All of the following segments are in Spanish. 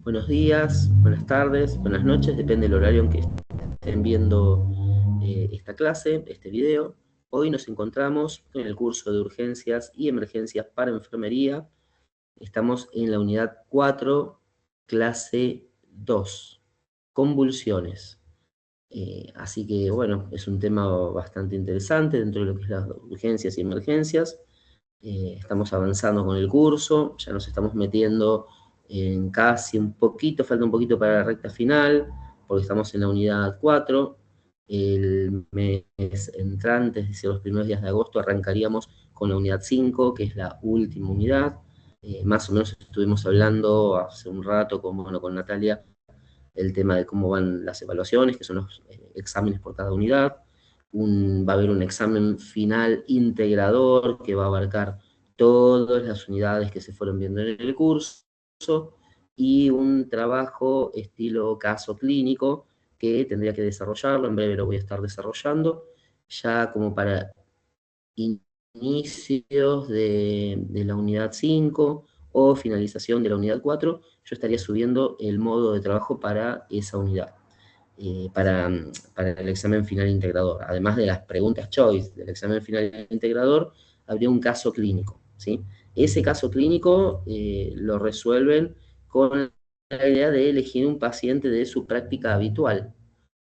Buenos días, buenas tardes, buenas noches, depende del horario en que estén viendo esta clase, este video. Hoy nos encontramos en el curso de urgencias y emergencias para enfermería. Estamos en la unidad 4, clase 2, convulsiones. Así que bueno, es un tema bastante interesante dentro de lo que es las urgencias y emergencias. Estamos avanzando con el curso, ya nos estamos metiendo en casi un poquito, falta un poquito para la recta final, porque estamos en la unidad 4. El mes entrante, es decir, los primeros días de agosto, arrancaríamos con la unidad 5, que es la última unidad. Más o menos estuvimos hablando hace un rato bueno, con Natalia el tema de cómo van las evaluaciones, que son los exámenes por cada unidad. Va a haber un examen final integrador que va a abarcar todas las unidades que se fueron viendo en el curso y un trabajo estilo caso clínico que tendría que desarrollarlo, en breve lo voy a estar desarrollando, ya como para inicios de la unidad 5 o finalización de la unidad 4, yo estaría subiendo el modo de trabajo para esa unidad, para el examen final integrador. Además de las preguntas choice del examen final integrador, habría un caso clínico, ¿sí? Ese caso clínico lo resuelven con la idea de elegir un paciente de su práctica habitual.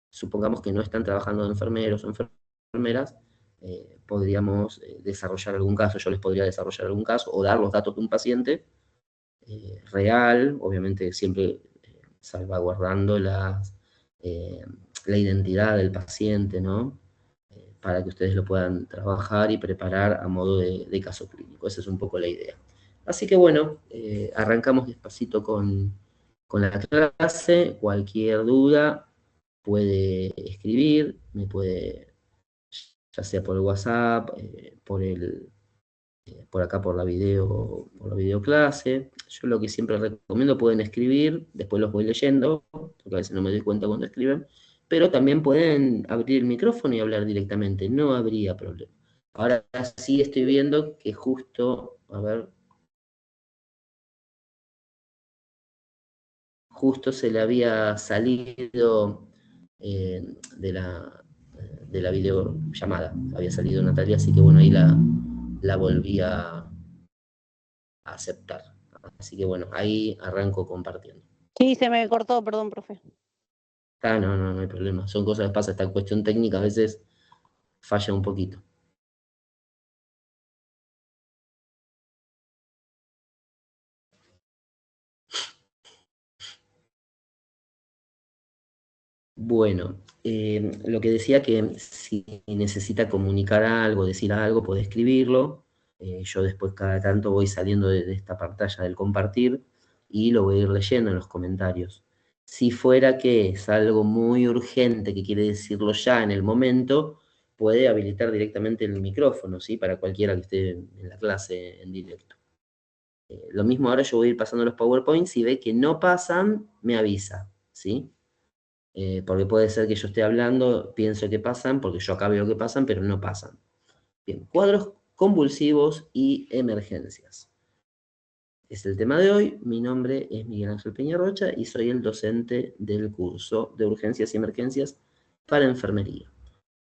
Supongamos que no están trabajando enfermeros o enfermeras, podríamos desarrollar algún caso, yo les podría desarrollar algún caso o dar los datos de un paciente real, obviamente siempre salvaguardando eh, la identidad del paciente, ¿no? Para que ustedes lo puedan trabajar y preparar a modo de caso clínico. Esa es un poco la idea. Así que bueno, arrancamos despacito con la clase. Cualquier duda puede escribir, me puede, ya sea por el WhatsApp, por acá por la videoclase. Yo lo que siempre recomiendo, pueden escribir, después los voy leyendo, porque a veces no me doy cuenta cuando escriben, pero también pueden abrir el micrófono y hablar directamente, no habría problema. Ahora sí estoy viendo que justo, a ver, justo se le había salido de la videollamada, había salido Natalia, así que bueno, ahí la volví a aceptar. Así que bueno, ahí arranco compartiendo. Sí, se me cortó, perdón, profe. Ah, no, no, no hay problema. Son cosas que pasan, esta cuestión técnica a veces falla un poquito. Bueno, lo que decía que si necesita comunicar algo, decir algo, puede escribirlo. Yo después cada tanto voy saliendo de esta pantalla del compartir y lo voy a ir leyendo en los comentarios. Si fuera que es algo muy urgente que quiere decirlo ya en el momento, puede habilitar directamente el micrófono, ¿sí? Para cualquiera que esté en la clase en directo. Lo mismo ahora yo voy a ir pasando los PowerPoints, si ve que no pasan, me avisa, ¿sí? Porque puede ser que yo esté hablando, pienso que pasan, porque yo acá veo que pasan, pero no pasan. Bien, cuadros convulsivos y emergencias. Es el tema de hoy. Mi nombre es Miguel Ángel Peñarrocha y soy el docente del curso de urgencias y emergencias para enfermería.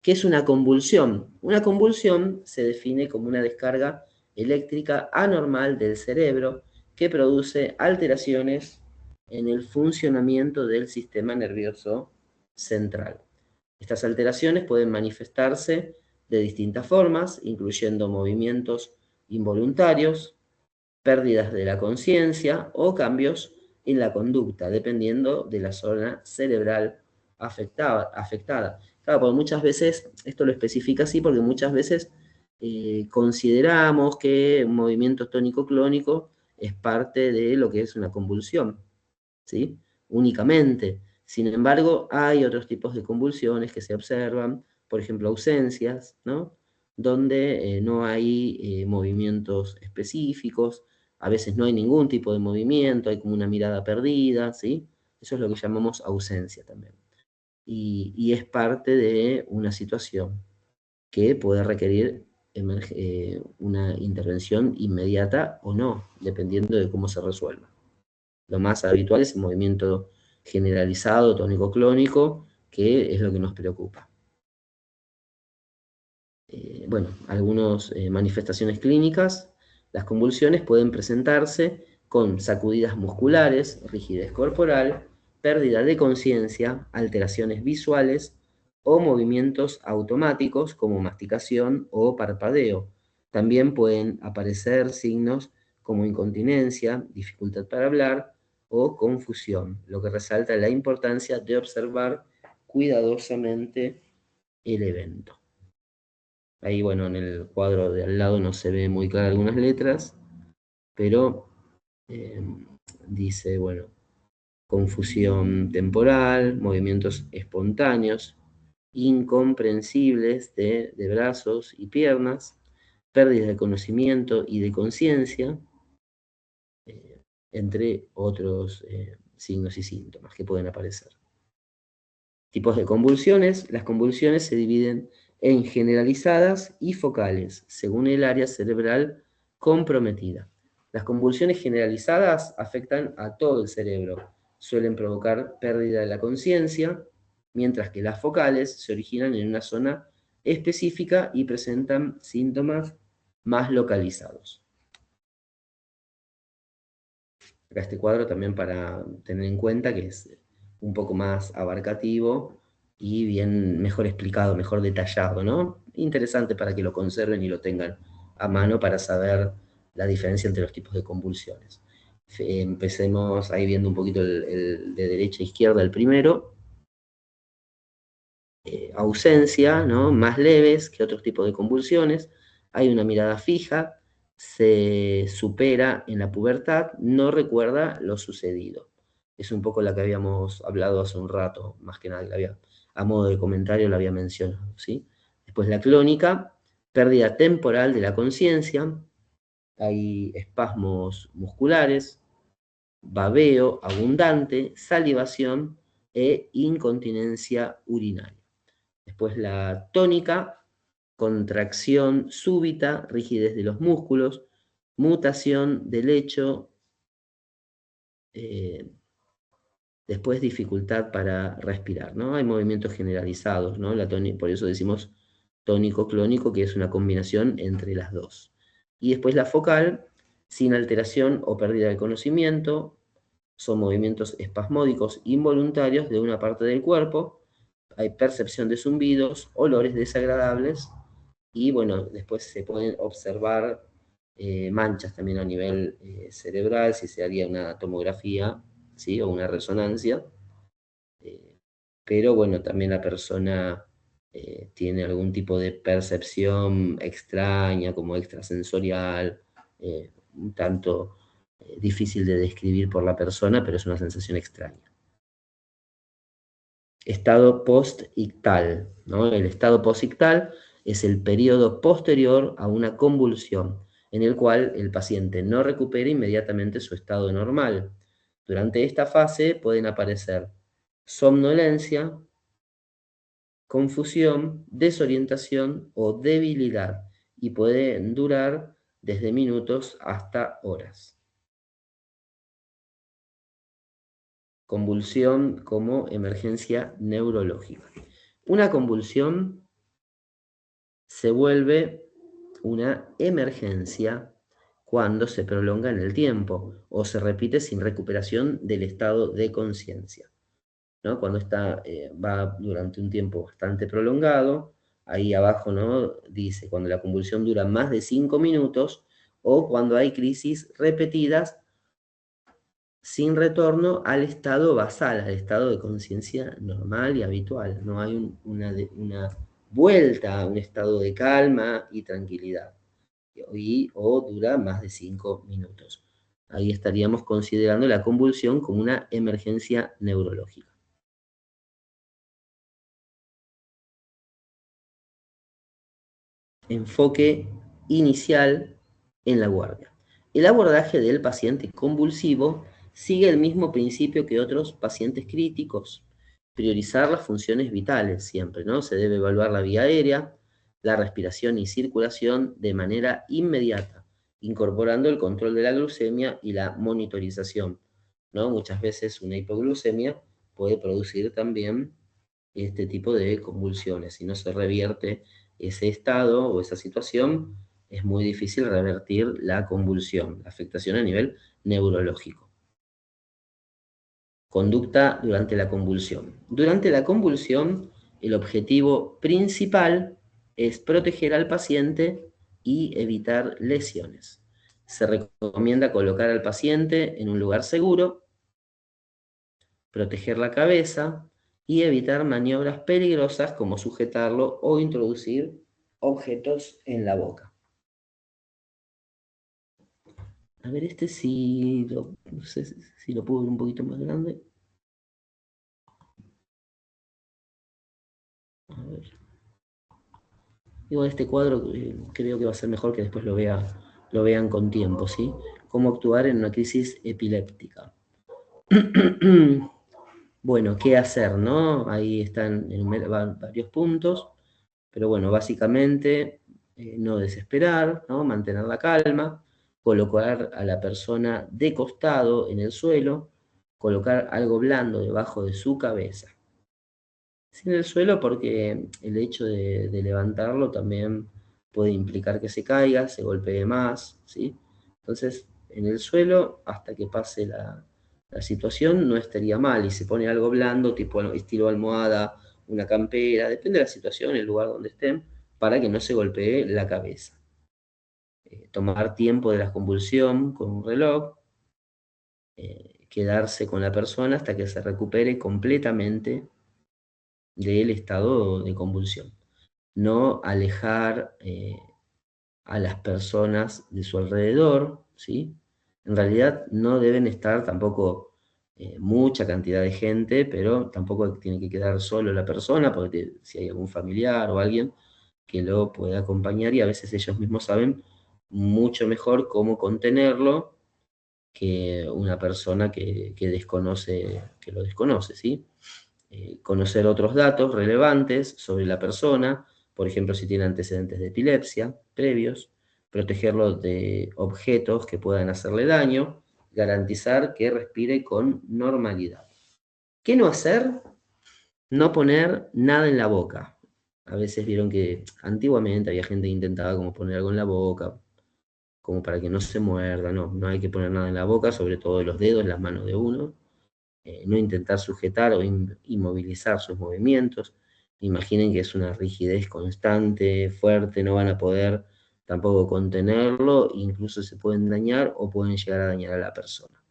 ¿Qué es una convulsión? Una convulsión se define como una descarga eléctrica anormal del cerebro que produce alteraciones en el funcionamiento del sistema nervioso central. Estas alteraciones pueden manifestarse de distintas formas, incluyendo movimientos involuntarios, pérdidas de la conciencia o cambios en la conducta, dependiendo de la zona cerebral afectada. Claro, porque muchas veces, esto lo especifica así, porque muchas veces consideramos que un movimiento tónico-clónico es parte de lo que es una convulsión, ¿sí? Únicamente. Sin embargo, hay otros tipos de convulsiones que se observan, por ejemplo, ausencias, ¿no? Donde no hay movimientos específicos, a veces no hay ningún tipo de movimiento, hay como una mirada perdida, ¿sí? Eso es lo que llamamos ausencia también. Y es parte de una situación que puede requerir una intervención inmediata o no, dependiendo de cómo se resuelva. Lo más habitual es el movimiento generalizado, tónico-clónico, que es lo que nos preocupa. Bueno, algunas manifestaciones clínicas. Las convulsiones pueden presentarse con sacudidas musculares, rigidez corporal, pérdida de conciencia, alteraciones visuales o movimientos automáticos como masticación o parpadeo. También pueden aparecer signos como incontinencia, dificultad para hablar o confusión, lo que resalta la importancia de observar cuidadosamente el evento. Ahí, bueno, en el cuadro de al lado no se ve muy claras algunas letras, pero dice, bueno, confusión temporal, movimientos espontáneos, incomprensibles de brazos y piernas, pérdida de conocimiento y de conciencia, entre otros signos y síntomas que pueden aparecer. Tipos de convulsiones. Las convulsiones se dividen en generalizadas y focales, según el área cerebral comprometida. Las convulsiones generalizadas afectan a todo el cerebro, suelen provocar pérdida de la conciencia, mientras que las focales se originan en una zona específica y presentan síntomas más localizados. Acá este cuadro también para tener en cuenta que es un poco más abarcativo y bien mejor explicado, mejor detallado, ¿no? Interesante para que lo conserven y lo tengan a mano para saber la diferencia entre los tipos de convulsiones. Empecemos ahí viendo un poquito el de derecha a izquierda, el primero. Ausencia, ¿no? Más leves que otros tipos de convulsiones. Hay una mirada fija, se supera en la pubertad, no recuerda lo sucedido. Es un poco la que habíamos hablado hace un rato, más que nada, a modo de comentario la había mencionado, ¿sí? Después la clónica, pérdida temporal de la conciencia, hay espasmos musculares, babeo abundante, salivación e incontinencia urinaria. Después la tónica, contracción súbita, rigidez de los músculos, mutación del lecho, después dificultad para respirar, ¿no? Hay movimientos generalizados, ¿no? Por eso decimos tónico-clónico, que es una combinación entre las dos. Y después la focal, sin alteración o pérdida de conocimiento, son movimientos espasmódicos involuntarios de una parte del cuerpo, hay percepción de zumbidos, olores desagradables, y bueno, después se pueden observar manchas también a nivel cerebral, si se haría una tomografía, ¿sí? O una resonancia. Pero bueno, también la persona tiene algún tipo de percepción extraña, como extrasensorial, un tanto difícil de describir por la persona, pero es una sensación extraña. Estado postictal, ¿no? El estado postictal es el periodo posterior a una convulsión, en el cual el paciente no recupera inmediatamente su estado normal. Durante esta fase pueden aparecer somnolencia, confusión, desorientación o debilidad, y pueden durar desde minutos hasta horas. Convulsión como emergencia neurológica. Una convulsión se vuelve una emergencia cuando se prolonga en el tiempo o se repite sin recuperación del estado de conciencia, ¿no? Cuando va durante un tiempo bastante prolongado, ahí abajo, ¿no? Dice cuando la convulsión dura más de 5 minutos o cuando hay crisis repetidas sin retorno al estado basal, al estado de conciencia normal y habitual. No hay una vuelta a un estado de calma y tranquilidad. O dura más de 5 minutos. Ahí estaríamos considerando la convulsión como una emergencia neurológica. Enfoque inicial en la guardia. El abordaje del paciente convulsivo sigue el mismo principio que otros pacientes críticos. Priorizar las funciones vitales siempre, ¿no? Se debe evaluar la vía aérea, la respiración y circulación de manera inmediata, incorporando el control de la glucemia y la monitorización ¿no? Muchas veces una hipoglucemia puede producir también este tipo de convulsiones. Si no se revierte ese estado o esa situación, es muy difícil revertir la convulsión, la afectación a nivel neurológico. Conducta durante la convulsión. Durante la convulsión, el objetivo principal es proteger al paciente y evitar lesiones. Se recomienda colocar al paciente en un lugar seguro, proteger la cabeza y evitar maniobras peligrosas como sujetarlo o introducir objetos en la boca. A ver, este sí, no sé si lo puedo ver un poquito más grande. A ver. Igual este cuadro creo que va a ser mejor que después lo vean con tiempo, ¿sí? Cómo actuar en una crisis epiléptica. Bueno, ¿qué hacer, no? Ahí están van varios puntos, pero bueno, básicamente no desesperar, ¿no? Mantener la calma, colocar a la persona de costado en el suelo, colocar algo blando debajo de su cabeza. Sí, en el suelo porque el hecho de levantarlo también puede implicar que se caiga, se golpee más, ¿sí? Entonces, en el suelo, hasta que pase la situación, no estaría mal. Y se pone algo blando, tipo estilo almohada, una campera, depende de la situación, el lugar donde estén, para que no se golpee la cabeza. Tomar tiempo de la convulsión con un reloj, quedarse con la persona hasta que se recupere completamente del estado de convulsión. No alejar a las personas de su alrededor, ¿sí? En realidad no deben estar tampoco mucha cantidad de gente, pero tampoco tiene que quedar solo la persona, porque si hay algún familiar o alguien que lo pueda acompañar y a veces ellos mismos saben mucho mejor cómo contenerlo que una persona que desconoce, que lo desconoce, ¿sí? Conocer otros datos relevantes sobre la persona, por ejemplo, si tiene antecedentes de epilepsia previos, protegerlo de objetos que puedan hacerle daño, garantizar que respire con normalidad. ¿Qué no hacer? No poner nada en la boca. A veces vieron que antiguamente había gente que intentaba como poner algo en la boca, como para que no se muerda, no, no hay que poner nada en la boca, sobre todo los dedos, las manos de uno. No intentar sujetar o inmovilizar sus movimientos. Imaginen que es una rigidez constante, fuerte, no van a poder tampoco contenerlo, incluso se pueden dañar o pueden llegar a dañar a la persona.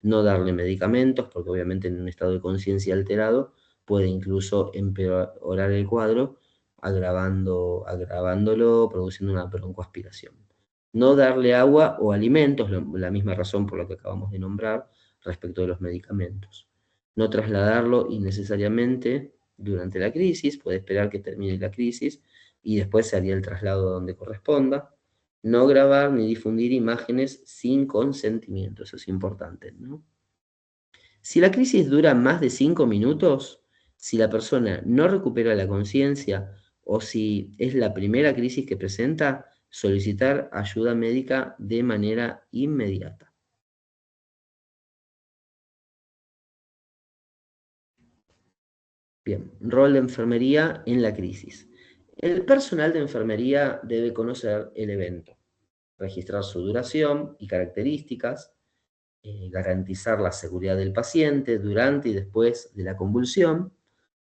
No darle medicamentos, porque obviamente en un estado de conciencia alterado puede incluso empeorar el cuadro, agravándolo, produciendo una broncoaspiración. No darle agua o alimentos, la misma razón por la que acabamos de nombrar, respecto de los medicamentos. No trasladarlo innecesariamente durante la crisis, puede esperar que termine la crisis y después se haría el traslado donde corresponda. No grabar ni difundir imágenes sin consentimiento, eso es importante, ¿no? Si la crisis dura más de 5 minutos, si la persona no recupera la conciencia o si es la primera crisis que presenta, solicitar ayuda médica de manera inmediata. Bien, rol de enfermería en la crisis. El personal de enfermería debe conocer el evento, registrar su duración y características, garantizar la seguridad del paciente durante y después de la convulsión.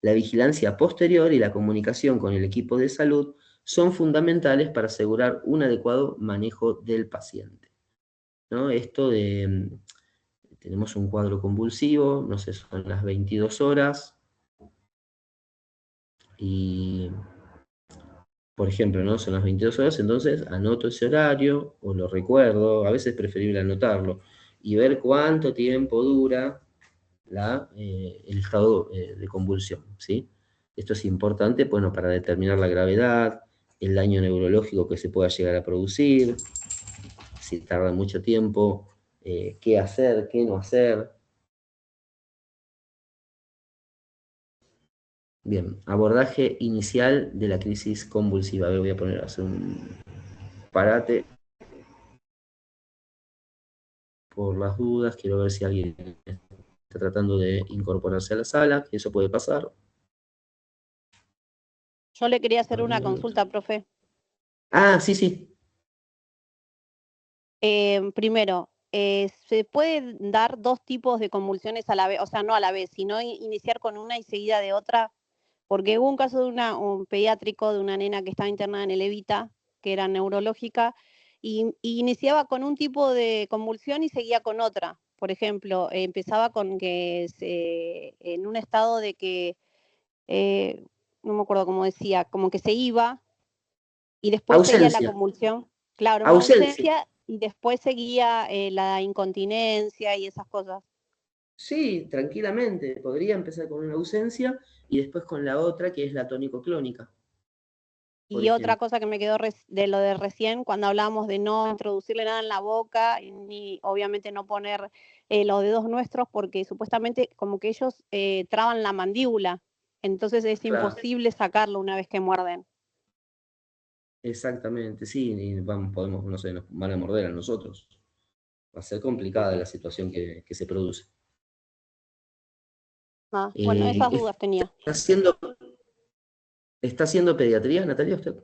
La vigilancia posterior y la comunicación con el equipo de salud son fundamentales para asegurar un adecuado manejo del paciente, ¿no? Esto de, tenemos un cuadro convulsivo, no sé, son las 22 horas, y por ejemplo, ¿no? Son las 22 horas, entonces anoto ese horario o lo recuerdo, a veces es preferible anotarlo, y ver cuánto tiempo dura el estado de convulsión, ¿sí? Esto es importante, bueno, para determinar la gravedad, el daño neurológico que se pueda llegar a producir, si tarda mucho tiempo, qué hacer, qué no hacer. Bien, abordaje inicial de la crisis convulsiva. A ver, voy a hacer un parate por las dudas, quiero ver si alguien está tratando de incorporarse a la sala, que eso puede pasar. Yo le quería hacer A una ver. consulta, profe. Ah, sí, sí. Primero, ¿se pueden dar dos tipos de convulsiones a la vez? O sea, no a la vez, sino iniciar con una y seguida de otra. Porque hubo un caso de un pediátrico, de una nena que estaba internada en el Evita, que era neurológica, y iniciaba con un tipo de convulsión y seguía con otra. Por ejemplo, empezaba con que en un estado de que, eh, no me acuerdo cómo decía, como que se iba y después seguía la Ausencia. convulsión. Claro, una Ausencia. ausencia y después seguía la incontinencia y esas cosas. Sí, tranquilamente. Podría empezar con una ausencia y después con la otra, que es la tónico-clónica, por Y otra ejemplo. cosa que me quedó de lo de recién, cuando hablábamos de no introducirle nada en la boca, ni obviamente no poner los dedos nuestros, porque supuestamente como que ellos traban la mandíbula, entonces es Claro, imposible sacarlo una vez que muerden. exactamente. Sí, y vamos, podemos, no sé, nos van a morder a nosotros. Va a ser Sí, complicada sí. la situación que se produce. Ah, bueno, esas dudas tenía. ¿Está haciendo, está haciendo pediatría, Natalia, usted?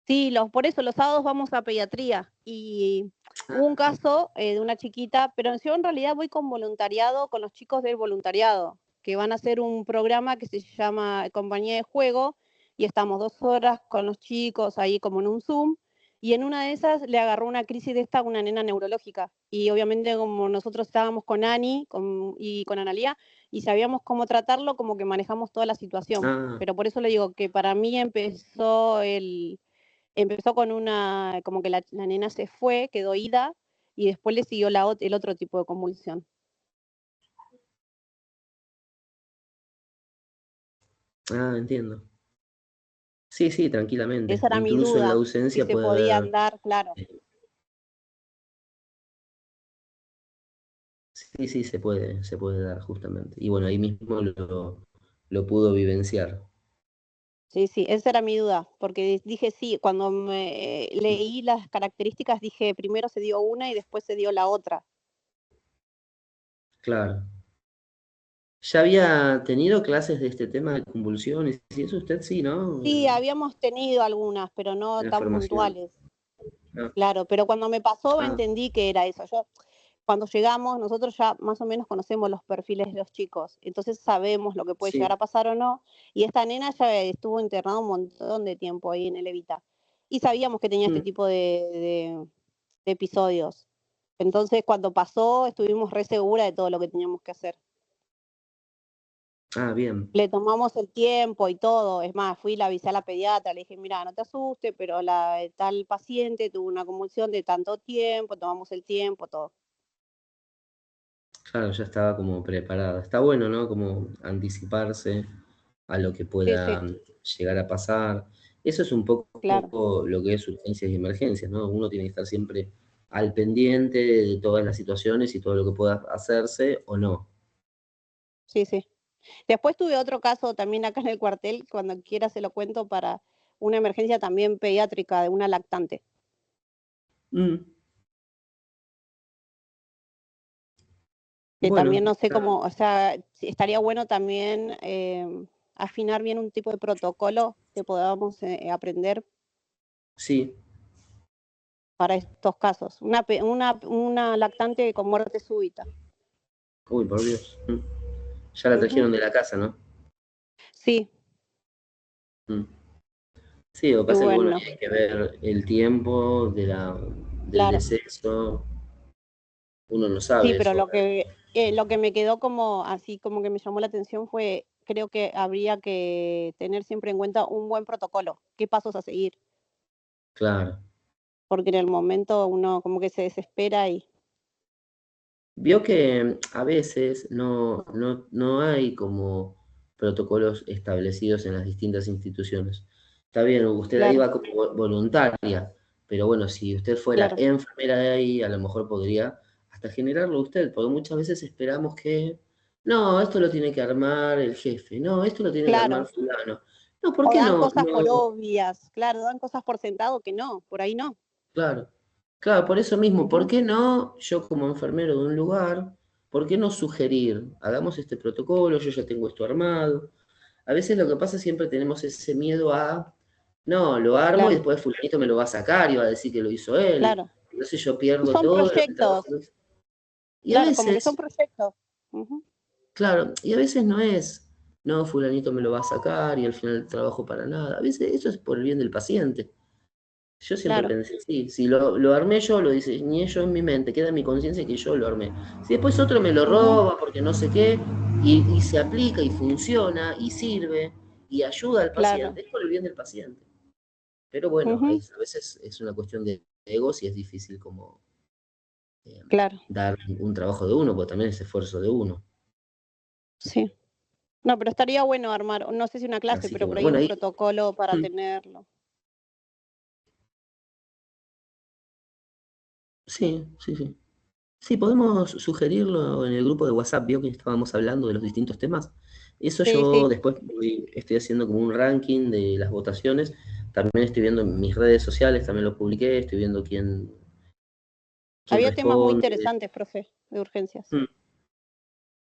Sí, por eso los sábados vamos a pediatría y hubo un Ah, caso de una chiquita, pero yo en realidad voy con voluntariado, con los chicos del voluntariado, que van a hacer un programa que se llama Compañía de Juego y estamos 2 horas con los chicos ahí como en un Zoom y en una de esas le agarró una crisis de esta a una nena neurológica y obviamente como nosotros estábamos con Ani y con Analía y sabíamos cómo tratarlo, como que manejamos toda la situación. ah, Pero por eso le digo que para mí empezó con como que la nena se fue, quedó ida, y después le siguió el otro tipo de convulsión. entiendo. Sí, sí, tranquilamente. Esa era mi Incluso en la duda, si ausencia se puede podía haber. andar, claro. eh, Sí, sí, se puede dar justamente. Y bueno, ahí mismo lo pudo vivenciar. Sí, sí, esa era mi duda, porque dije sí, cuando me leí las características dije primero se dio una y después se dio la otra. Claro. ¿Ya había tenido clases de este tema de convulsiones? Y eso usted sí, ¿no? Sí, habíamos tenido algunas, pero no En la tan formación. puntuales. Ah, Claro, pero cuando me pasó ah, entendí que era eso. Cuando llegamos, nosotros ya más o menos conocemos los perfiles de los chicos, entonces sabemos lo que puede llegar sí. a pasar o no. Y esta nena ya estuvo internada un montón de tiempo ahí en el Evita. Y sabíamos que tenía este Mm. tipo de episodios. Entonces, cuando pasó, estuvimos re seguras de todo lo que teníamos que hacer. Ah, bien. Le tomamos el tiempo y todo. Es más, fui y la avisé a la pediatra, le dije, mira, no te asustes, pero la tal paciente tuvo una convulsión de tanto tiempo, tomamos el tiempo, todo. Claro, ya estaba como preparada. Está bueno, ¿no? Como anticiparse a lo que Sí, pueda sí, llegar a pasar. Eso es un claro. poco lo que es urgencias y emergencias, ¿no? Uno tiene que estar siempre al pendiente de todas las situaciones y todo lo que pueda hacerse o no. Sí, sí. Después tuve otro caso también acá en el cuartel, cuando quiera se lo cuento, para una emergencia también pediátrica de una lactante, Mm, que bueno, también no sé cómo, o sea, estaría bueno también afinar bien un tipo de protocolo que podamos aprender sí. para estos casos. Una lactante con muerte súbita. Uy, por Dios. Ya la Ujú. trajeron de la casa, ¿no? Sí, Mm. Sí, lo que y pasa es que bueno, bueno, hay que ver el tiempo del claro. deceso. Uno no Sí, sabe pero eso. lo que me quedó como así, como que me llamó la atención fue, creo que habría que tener siempre en cuenta un buen protocolo, qué pasos a seguir, Claro. porque en el momento uno como que se desespera y Vio que a veces no hay como protocolos establecidos en las distintas instituciones. Está bien, usted ahí claro, va como voluntaria, pero bueno, si usted fuera claro, enfermera de ahí, a lo mejor podría hasta generarlo usted, porque muchas veces esperamos que, no, esto lo tiene que armar el jefe, no, esto lo tiene que armar claro. fulano. No, ¿por O qué dan no? cosas por No, obvias, claro, dan cosas por sentado que no, por ahí no. claro. Claro, por eso mismo, ¿por Ujú. qué no, yo como enfermero de un lugar, por qué no sugerir, hagamos este protocolo, yo ya tengo esto armado? A veces lo que pasa, siempre tenemos ese miedo a, no, lo armo y Claro, después fulanito me lo va a sacar y va a decir que lo hizo él. claro. Entonces yo pierdo Son todo lo que trabajo. proyectos, Y a claro, como que son veces, proyectos. Ujú. claro, y a veces no es, no, fulanito me lo va a sacar y al final trabajo para nada. A veces eso es por el bien del paciente. Yo siempre Claro, pensé, sí, si lo armé yo, lo diseñé yo en mi mente, queda en mi conciencia que yo lo armé. Si después otro me lo ujú, roba porque no sé qué, y se aplica y funciona y sirve y ayuda al claro, paciente, es por el bien del paciente. Pero bueno, ujú, a veces es una cuestión de egos y es difícil como eh, claro, dar un trabajo de uno, porque también es esfuerzo de uno. sí. No, pero estaría bueno armar, no sé si una clase, Así que pero por bueno, ahí bueno, un ahí, protocolo para tenerlo. sí, sí, sí. Sí, podemos sugerirlo en el grupo de WhatsApp, vio que estábamos hablando de los distintos temas. Eso Sí, yo sí. después estoy haciendo como un ranking de las votaciones. También estoy viendo en mis redes sociales, también lo publiqué, estoy viendo quién Había temas muy responde. interesantes, profe, de urgencias. Mm.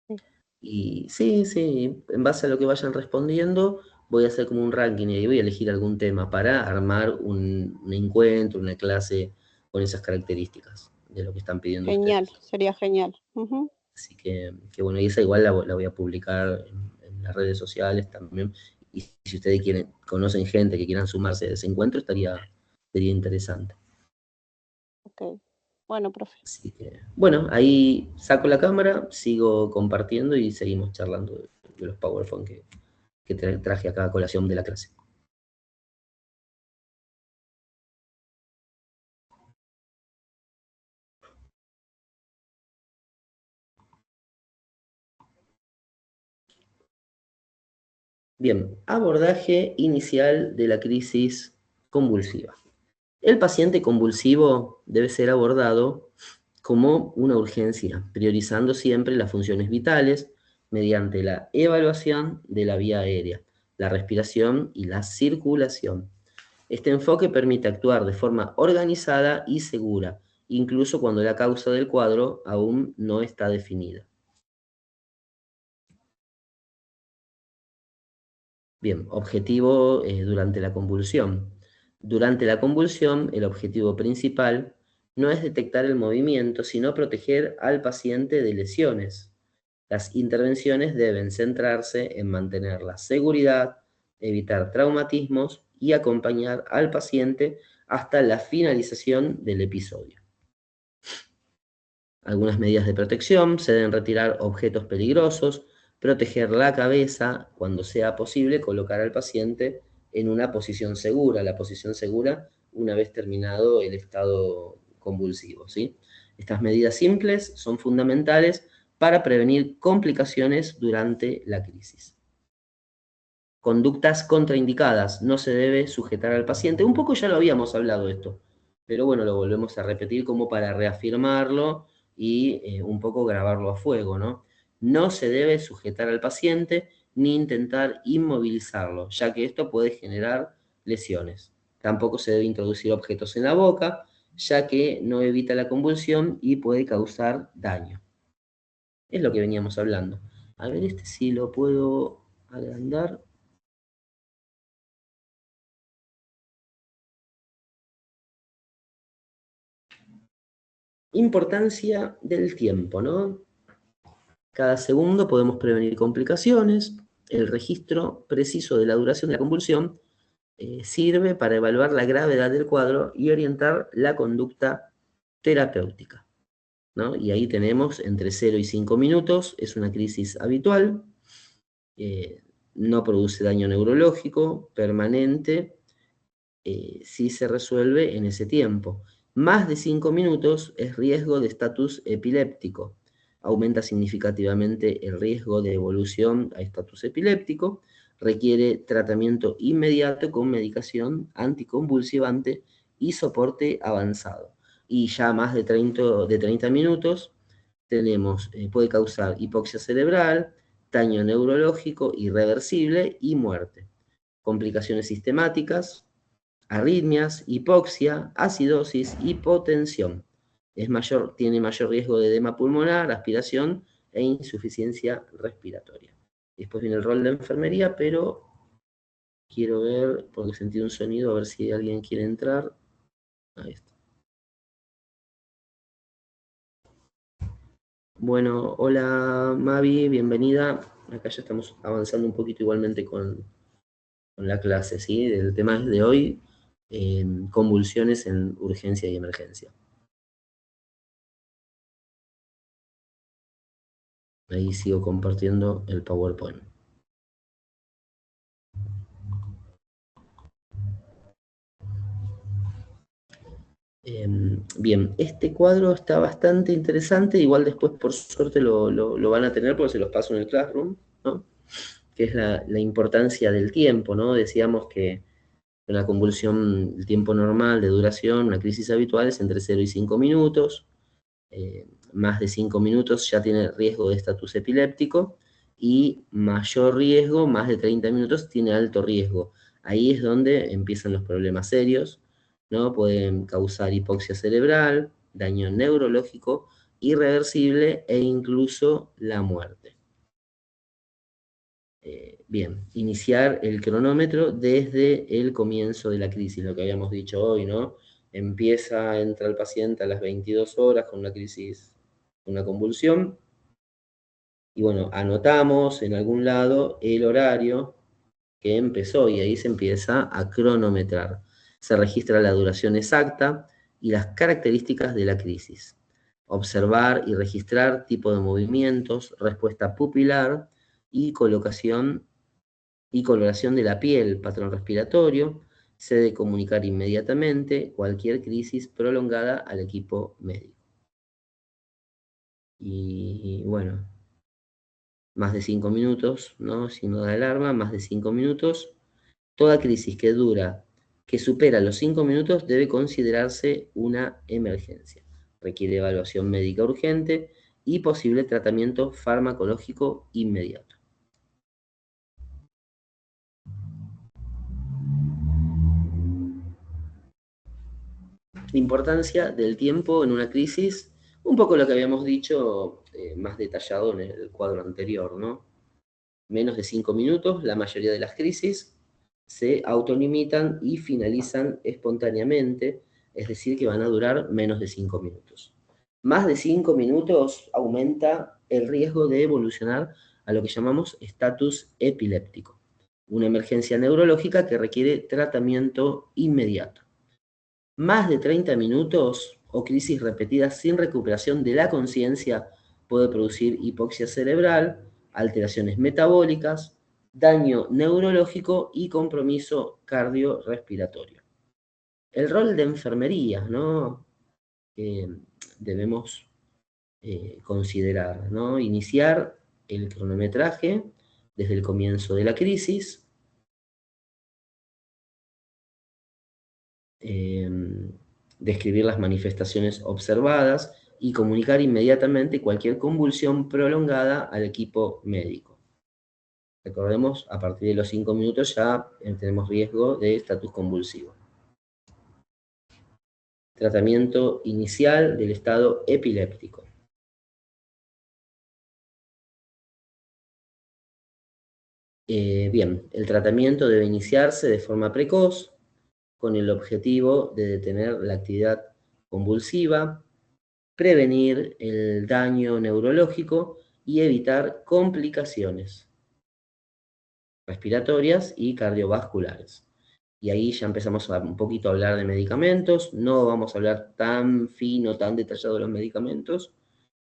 Sí. Y sí, sí, en base a lo que vayan respondiendo, voy a hacer como un ranking y ahí voy a elegir algún tema para armar un encuentro, una clase con esas características de lo que están pidiendo Genial, ustedes. sería genial. Ujú. Así que bueno, y esa igual la voy a publicar en las redes sociales también. Y si ustedes conocen gente que quieran sumarse a ese encuentro, sería interesante. Ok. Bueno, profe. Así que, bueno, ahí saco la cámara, sigo compartiendo y seguimos charlando de los PowerPoint que traje acá a colación de la clase. Bien, abordaje inicial de la crisis convulsiva. El paciente convulsivo debe ser abordado como una urgencia, priorizando siempre las funciones vitales mediante la evaluación de la vía aérea, la respiración y la circulación. Este enfoque permite actuar de forma organizada y segura, incluso cuando la causa del cuadro aún no está definida. Bien, objetivo durante la convulsión. Durante la convulsión, el objetivo principal no es detectar el movimiento, sino proteger al paciente de lesiones. Las intervenciones deben centrarse en mantener la seguridad, evitar traumatismos y acompañar al paciente hasta la finalización del episodio. Algunas medidas de protección: se deben retirar objetos peligrosos, proteger la cabeza, cuando sea posible, colocar al paciente en una posición segura, la posición segura una vez terminado el estado convulsivo, ¿sí? Estas medidas simples son fundamentales para prevenir complicaciones durante la crisis. Conductas contraindicadas: no se debe sujetar al paciente. Un poco ya lo habíamos hablado esto, pero bueno, lo volvemos a repetir como para reafirmarlo y un poco grabarlo a fuego, ¿no? No se debe sujetar al paciente ni intentar inmovilizarlo, ya que esto puede generar lesiones. Tampoco se debe introducir objetos en la boca, ya que no evita la convulsión y puede causar daño. Es lo que veníamos hablando. A ver, este sí lo puedo agrandar. Importancia del tiempo, ¿no? Cada segundo podemos prevenir complicaciones. El registro preciso de la duración de la convulsión sirve para evaluar la gravedad del cuadro y orientar la conducta terapéutica, ¿no? Y ahí tenemos entre 0 y 5 minutos, es una crisis habitual, eh, no produce daño neurológico permanente si se resuelve en ese tiempo. Más de 5 minutos es riesgo de estatus epiléptico. Aumenta significativamente el riesgo de evolución a estatus epiléptico. Requiere tratamiento inmediato con medicación anticonvulsivante y soporte avanzado. Y ya más de 30 minutos puede causar hipoxia cerebral, daño neurológico irreversible y muerte. Complicaciones sistemáticas: arritmias, hipoxia, acidosis, hipotensión. Tiene mayor riesgo de edema pulmonar, aspiración e insuficiencia respiratoria. Después viene el rol de enfermería, pero quiero ver, porque sentí un sonido, a ver si alguien quiere entrar. Ahí está. Bueno, hola Mavi, bienvenida. Acá ya estamos avanzando un poquito igualmente con la clase, ¿sí? El tema de hoy, convulsiones en urgencia y emergencia. Ahí sigo compartiendo el PowerPoint. Bien, este cuadro está bastante interesante, igual después por suerte lo van a tener porque se los paso en el Classroom, ¿no? Que es la importancia del tiempo, ¿no? Decíamos que en la convulsión, el tiempo normal de duración, una crisis habitual es entre 0 y 5 minutos. Más de 5 minutos ya tiene riesgo de estatus epiléptico y mayor riesgo, más de 30 minutos, tiene alto riesgo. Ahí es donde empiezan los problemas serios, ¿no? Pueden causar hipoxia cerebral, daño neurológico, irreversible e incluso la muerte. Bien, iniciar el cronómetro desde el comienzo de la crisis, lo que habíamos dicho hoy, ¿no? Entra el paciente a las 22 horas con una crisis, una convulsión, y bueno, anotamos en algún lado el horario que empezó y ahí se empieza a cronometrar. Se registra la duración exacta y las características de la crisis. Observar y registrar tipo de movimientos, respuesta pupilar y coloración de la piel, patrón respiratorio. Se debe comunicar inmediatamente cualquier crisis prolongada al equipo médico. Y bueno, más de 5 minutos, ¿no? Signo de alarma, más de 5 minutos. Toda crisis que supera los 5 minutos debe considerarse una emergencia. Requiere evaluación médica urgente y posible tratamiento farmacológico inmediato. La importancia del tiempo en una crisis, un poco lo que habíamos dicho más detallado en el cuadro anterior, ¿no? Menos de 5 minutos, la mayoría de las crisis se autolimitan y finalizan espontáneamente, es decir, que van a durar menos de 5 minutos. Más de 5 minutos aumenta el riesgo de evolucionar a lo que llamamos estatus epiléptico, una emergencia neurológica que requiere tratamiento inmediato. Más de 30 minutos o crisis repetidas sin recuperación de la conciencia puede producir hipoxia cerebral, alteraciones metabólicas, daño neurológico y compromiso cardiorrespiratorio. El rol de enfermería, ¿no? Debemos considerar, ¿no? Iniciar el cronometraje desde el comienzo de la crisis. Describir las manifestaciones observadas y comunicar inmediatamente cualquier convulsión prolongada al equipo médico. Recordemos, a partir de los 5 minutos ya tenemos riesgo de estatus convulsivo. Tratamiento inicial del estado epiléptico. Bien, el tratamiento debe iniciarse de forma precoz con el objetivo de detener la actividad convulsiva, prevenir el daño neurológico y evitar complicaciones respiratorias y cardiovasculares. Y ahí ya empezamos un poquito a hablar de medicamentos. No vamos a hablar tan fino, tan detallado de los medicamentos.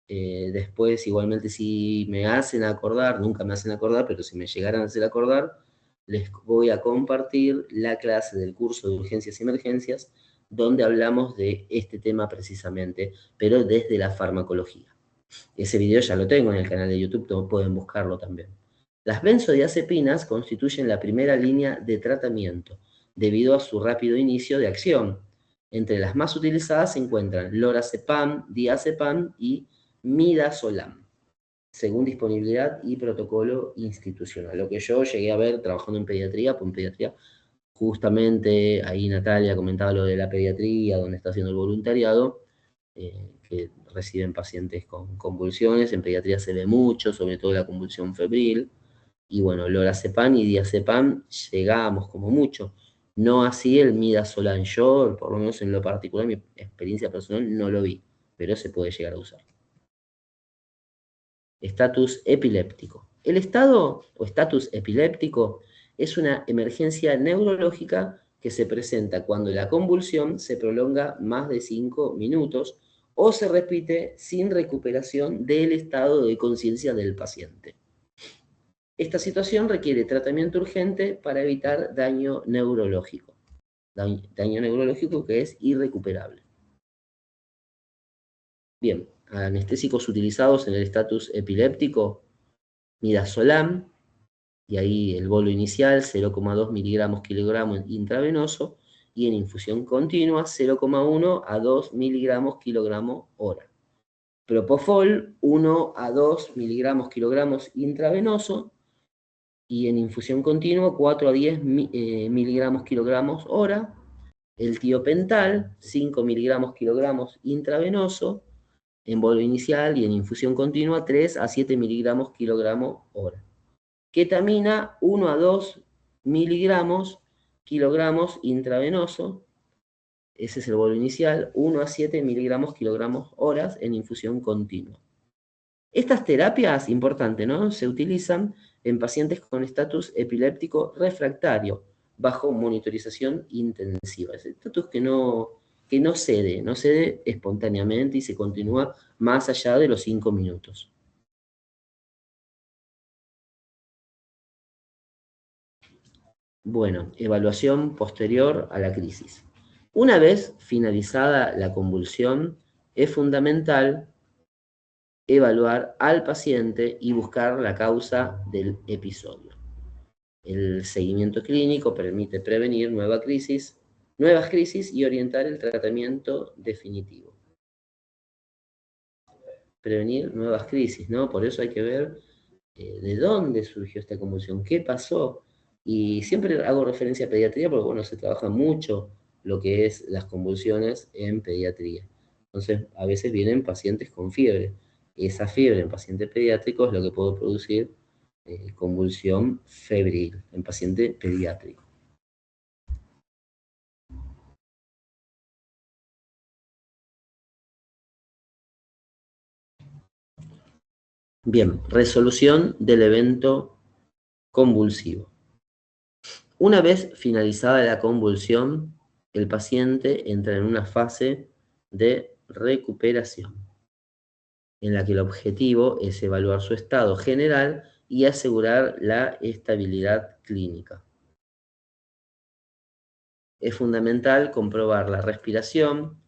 Después, igualmente, si me hacen acordar, nunca me hacen acordar, pero si me llegaran a hacer acordar, les voy a compartir la clase del curso de urgencias y emergencias, donde hablamos de este tema precisamente, pero desde la farmacología. Ese video ya lo tengo en el canal de YouTube, pueden buscarlo también. Las benzodiazepinas constituyen la primera línea de tratamiento, debido a su rápido inicio de acción. Entre las más utilizadas se encuentran lorazepam, diazepam y midazolam, según disponibilidad y protocolo institucional. Lo que yo llegué a ver trabajando en pediatría, pues en pediatría Justamente ahí Natalia comentaba lo de la pediatría, donde está haciendo el voluntariado, que reciben pacientes con convulsiones. En pediatría se ve mucho, sobre todo la convulsión febril. Y bueno, lorazepam y diazepam llegamos como mucho. No así el midazolam. Yo, por lo menos en lo particular, mi experiencia personal, no lo vi, pero se puede llegar a usar. Estatus epiléptico. El estado o estatus epiléptico es una emergencia neurológica que se presenta cuando la convulsión se prolonga más de 5 minutos o se repite sin recuperación del estado de conciencia del paciente. Esta situación requiere tratamiento urgente para evitar daño neurológico. Daño neurológico que es irrecuperable. Bien, anestésicos utilizados en el estatus epiléptico: midazolam, y ahí el bolo inicial 0,2 miligramos kilogramo intravenoso, y en infusión continua 0,1 a 2 miligramos kilogramo hora. Propofol 1 a 2 miligramos kilogramos intravenoso, y en infusión continua 4 a 10 miligramos kilogramos hora. El tiopental 5 miligramos kilogramos intravenoso, en bolo inicial, y en infusión continua 3 a 7 miligramos kilogramo hora. Ketamina 1 a 2 miligramos kilogramos intravenoso, ese es el bolo inicial, 1 a 7 miligramos kilogramos horas en infusión continua. Estas terapias, importante, ¿no?, se utilizan en pacientes con estatus epiléptico refractario, bajo monitorización intensiva. Es estatus que no cede espontáneamente y se continúa más allá de los 5 minutos. Bueno, evaluación posterior a la crisis. Una vez finalizada la convulsión, es fundamental evaluar al paciente y buscar la causa del episodio. El seguimiento clínico permite prevenir nuevas crisis y orientar el tratamiento definitivo. Prevenir nuevas crisis, ¿no? Por eso hay que ver de dónde surgió esta convulsión, qué pasó. Y siempre hago referencia a pediatría porque, bueno, se trabaja mucho lo que es las convulsiones en pediatría. Entonces, a veces vienen pacientes con fiebre. Esa fiebre en paciente pediátrico es lo que puede producir convulsión febril en paciente pediátrico. Bien, resolución del evento convulsivo. Una vez finalizada la convulsión, el paciente entra en una fase de recuperación, en la que el objetivo es evaluar su estado general y asegurar la estabilidad clínica. Es fundamental comprobar la respiración,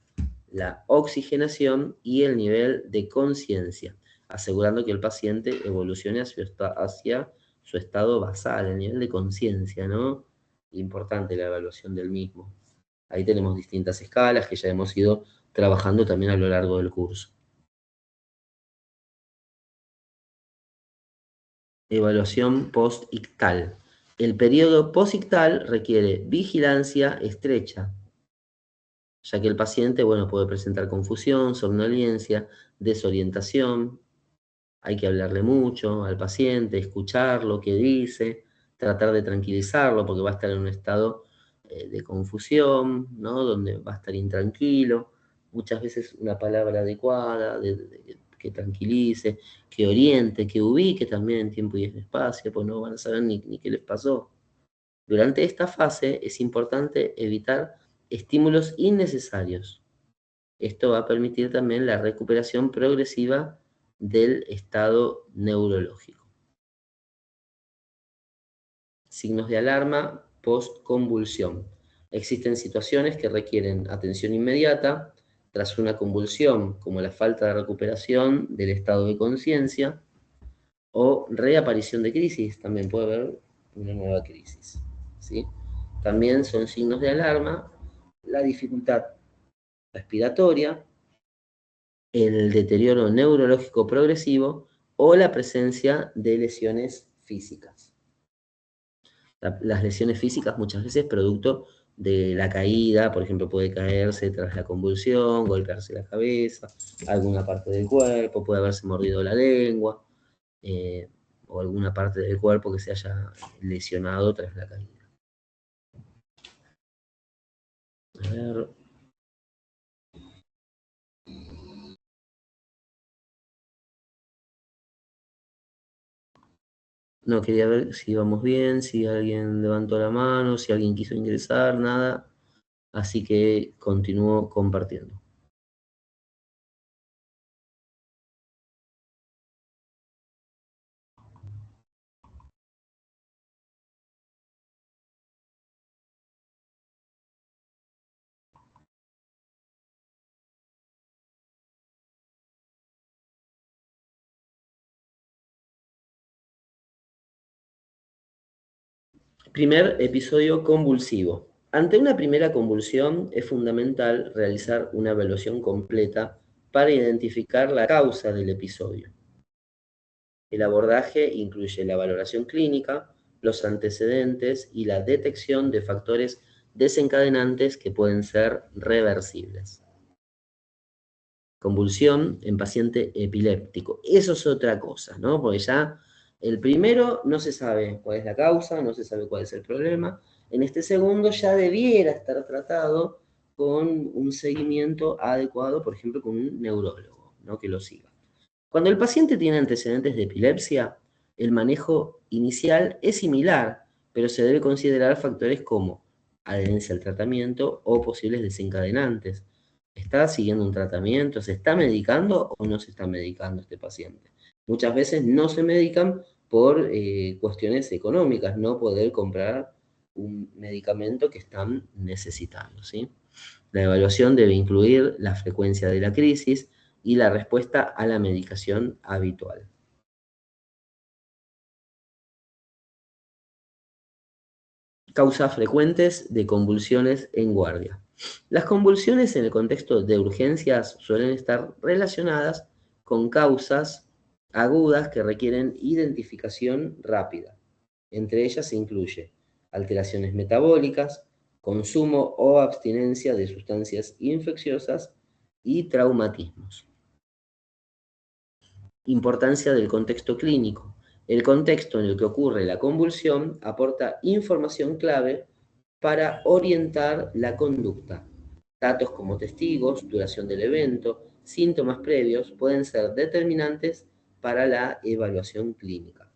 la oxigenación y el nivel de conciencia, asegurando que el paciente evolucione hacia su estado basal, el nivel de conciencia, ¿no? Importante la evaluación del mismo. Ahí tenemos distintas escalas que ya hemos ido trabajando también a lo largo del curso. Evaluación post-ictal. El periodo post-ictal requiere vigilancia estrecha, ya que el paciente, bueno, puede presentar confusión, somnolencia, desorientación. Hay que hablarle mucho al paciente, escuchar lo que dice, tratar de tranquilizarlo porque va a estar en un estado de confusión, ¿no?, donde va a estar intranquilo. Muchas veces una palabra adecuada que tranquilice, que oriente, que ubique también en tiempo y en espacio, pues no van a saber ni qué les pasó. Durante esta fase es importante evitar estímulos innecesarios. Esto va a permitir también la recuperación progresiva del estado neurológico. Signos de alarma post-convulsión. Existen situaciones que requieren atención inmediata tras una convulsión, como la falta de recuperación del estado de conciencia o reaparición de crisis. También puede haber una nueva crisis, ¿sí? También son signos de alarma la dificultad respiratoria, el deterioro neurológico progresivo o la presencia de lesiones físicas. Las lesiones físicas muchas veces producto de la caída, por ejemplo, puede caerse tras la convulsión, golpearse la cabeza, alguna parte del cuerpo, puede haberse mordido la lengua, o alguna parte del cuerpo que se haya lesionado tras la caída. A ver. No, quería ver si íbamos bien, si alguien levantó la mano, si alguien quiso ingresar, nada. Así que continúo compartiendo. Primer episodio convulsivo. Ante una primera convulsión es fundamental realizar una evaluación completa para identificar la causa del episodio. El abordaje incluye la valoración clínica, los antecedentes y la detección de factores desencadenantes que pueden ser reversibles. Convulsión en paciente epiléptico. Eso es otra cosa, ¿no? Porque ya el primero no se sabe cuál es la causa, no se sabe cuál es el problema. En este segundo ya debiera estar tratado con un seguimiento adecuado, por ejemplo, con un neurólogo, ¿no? Que lo siga. Cuando el paciente tiene antecedentes de epilepsia, el manejo inicial es similar, pero se debe considerar factores como adherencia al tratamiento o posibles desencadenantes. ¿Está siguiendo un tratamiento? ¿Se está medicando o no se está medicando este paciente? Muchas veces no se medican por cuestiones económicas, no poder comprar un medicamento que están necesitando, ¿sí? La evaluación debe incluir la frecuencia de la crisis y la respuesta a la medicación habitual. Causas frecuentes de convulsiones en guardia. Las convulsiones en el contexto de urgencias suelen estar relacionadas con causas agudas que requieren identificación rápida. Entre ellas se incluye alteraciones metabólicas, consumo o abstinencia de sustancias infecciosas y traumatismos. Importancia del contexto clínico. El contexto en el que ocurre la convulsión aporta información clave para orientar la conducta. Datos como testigos, duración del evento, síntomas previos pueden ser determinantes para la evaluación clínica.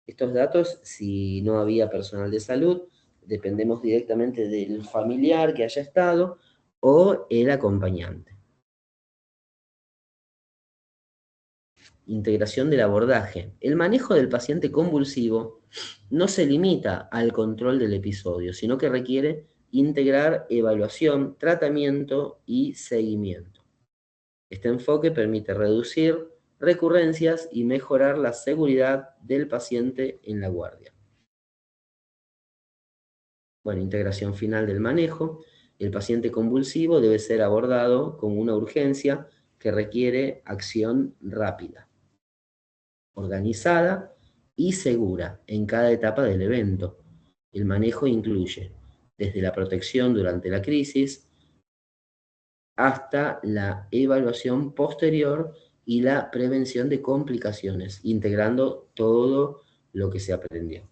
Estos datos, si no había personal de salud, dependemos directamente del familiar que haya estado o el acompañante. Integración del abordaje. El manejo del paciente convulsivo no se limita al control del episodio, sino que requiere integrar evaluación, tratamiento y seguimiento. Este enfoque permite reducir recurrencias y mejorar la seguridad del paciente en la guardia. Bueno, integración final del manejo. El paciente convulsivo debe ser abordado como una urgencia que requiere acción rápida, organizada y segura en cada etapa del evento. El manejo incluye desde la protección durante la crisis hasta la evaluación posterior y la prevención de complicaciones, integrando todo lo que se aprendió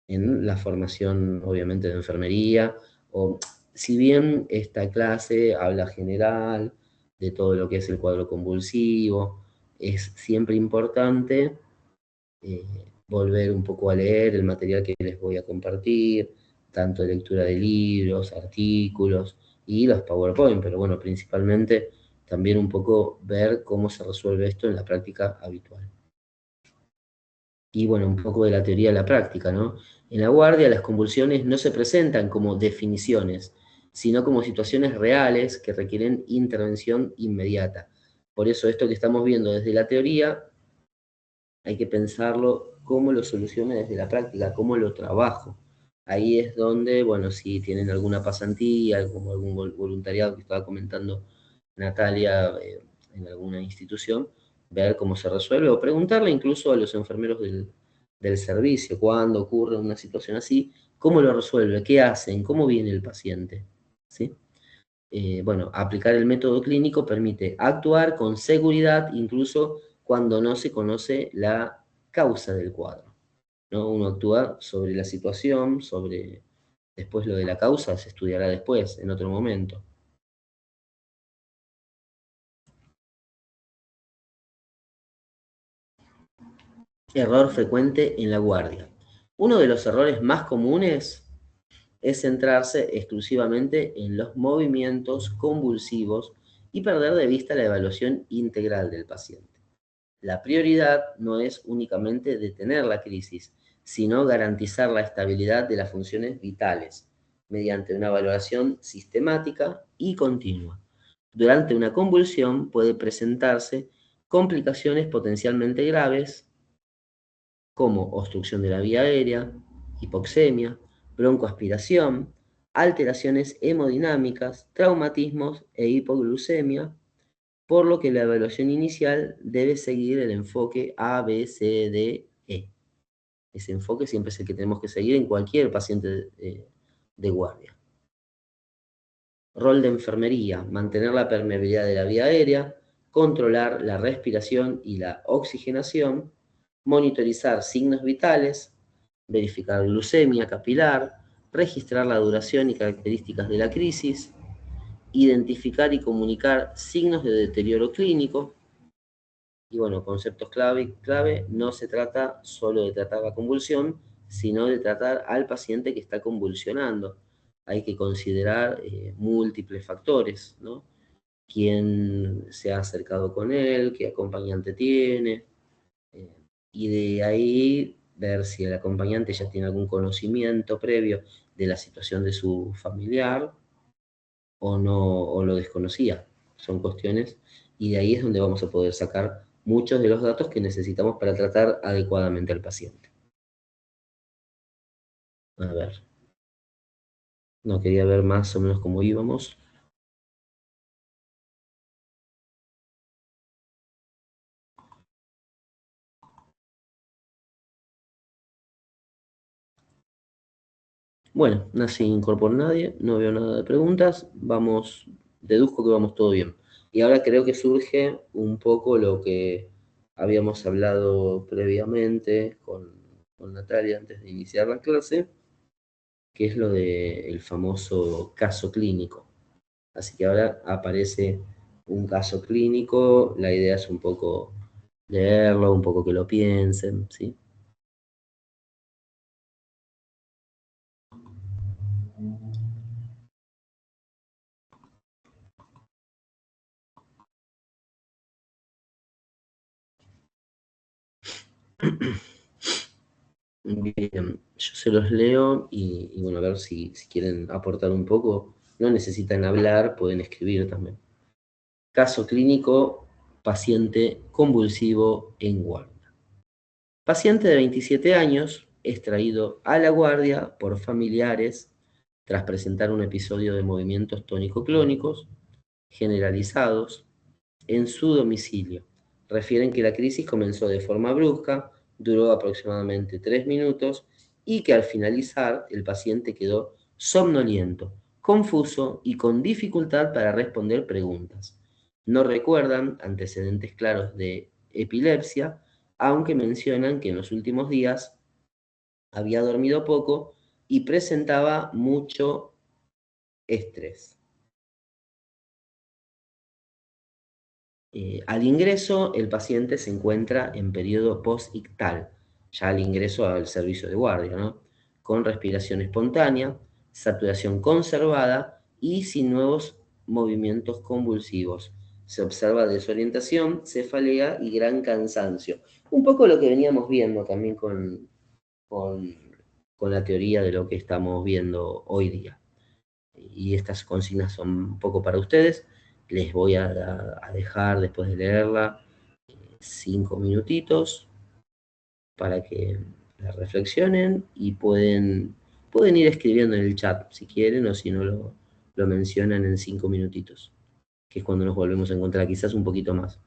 en la formación, obviamente, de enfermería, o si bien esta clase habla general de todo lo que es el cuadro convulsivo, es siempre importante volver un poco a leer el material que les voy a compartir, tanto de lectura de libros, artículos y los PowerPoint, pero bueno, principalmente también un poco ver cómo se resuelve esto en la práctica habitual. Y bueno, un poco de la teoría a la práctica, ¿no? En la guardia las convulsiones no se presentan como definiciones, sino como situaciones reales que requieren intervención inmediata. Por eso esto que estamos viendo desde la teoría, hay que pensarlo cómo lo soluciono desde la práctica, cómo lo trabajo. Ahí es donde, bueno, si tienen alguna pasantía, como algún voluntariado que estaba comentando Natalia en alguna institución, ver cómo se resuelve o preguntarle incluso a los enfermeros del servicio, cuando ocurre una situación así, cómo lo resuelve, qué hacen, cómo viene el paciente, ¿sí? Bueno, aplicar el método clínico permite actuar con seguridad incluso cuando no se conoce la causa del cuadro, ¿no? Uno actúa sobre la situación, después lo de la causa se estudiará después, en otro momento. Error frecuente en la guardia. Uno de los errores más comunes es centrarse exclusivamente en los movimientos convulsivos y perder de vista la evaluación integral del paciente. La prioridad no es únicamente detener la crisis, sino garantizar la estabilidad de las funciones vitales mediante una valoración sistemática y continua. Durante una convulsión puede presentarse complicaciones potencialmente graves como obstrucción de la vía aérea, hipoxemia, broncoaspiración, alteraciones hemodinámicas, traumatismos e hipoglucemia, por lo que la evaluación inicial debe seguir el enfoque A, B, C, D, E. Ese enfoque siempre es el que tenemos que seguir en cualquier paciente de guardia. Rol de enfermería: mantener la permeabilidad de la vía aérea, controlar la respiración y la oxigenación, monitorizar signos vitales, verificar glucemia capilar, registrar la duración y características de la crisis, identificar y comunicar signos de deterioro clínico. Y bueno, conceptos clave, no se trata solo de tratar la convulsión, sino de tratar al paciente que está convulsionando. Hay que considerar múltiples factores, ¿no? Quién se ha acercado con él, qué acompañante tiene, eh, y de ahí ver si el acompañante ya tiene algún conocimiento previo de la situación de su familiar o no, o lo desconocía. Son cuestiones, y de ahí es donde vamos a poder sacar muchos de los datos que necesitamos para tratar adecuadamente al paciente. A ver, no quería ver más o menos cómo íbamos. Bueno, no se incorporó nadie, no veo nada de preguntas, deduzco que vamos todo bien. Y ahora creo que surge un poco lo que habíamos hablado previamente con Natalia antes de iniciar la clase, que es lo del famoso caso clínico. Así que ahora aparece un caso clínico, la idea es un poco leerlo, un poco que lo piensen, ¿sí? Bien, yo se los leo y bueno, a ver si quieren aportar un poco. No necesitan hablar, pueden escribir también. Caso clínico, paciente convulsivo en guardia. Paciente de 27 años, extraído a la guardia por familiares tras presentar un episodio de movimientos tónico-clónicos generalizados en su domicilio. Refieren que la crisis comenzó de forma brusca, duró aproximadamente 3 minutos y que al finalizar el paciente quedó somnoliento, confuso y con dificultad para responder preguntas. No recuerdan antecedentes claros de epilepsia, aunque mencionan que en los últimos días había dormido poco y presentaba mucho estrés. Al ingreso, el paciente se encuentra en periodo post-ictal, ya al ingreso al servicio de guardia, ¿no? Con respiración espontánea, saturación conservada y sin nuevos movimientos convulsivos. Se observa desorientación, cefalea y gran cansancio. Un poco lo que veníamos viendo también con, con la teoría de lo que estamos viendo hoy día. Y estas consignas son un poco para ustedes. Les voy a dejar, después de leerla, 5 minutitos para que la reflexionen y pueden ir escribiendo en el chat si quieren, o si no lo mencionan en 5 minutitos, que es cuando nos volvemos a encontrar, quizás un poquito más.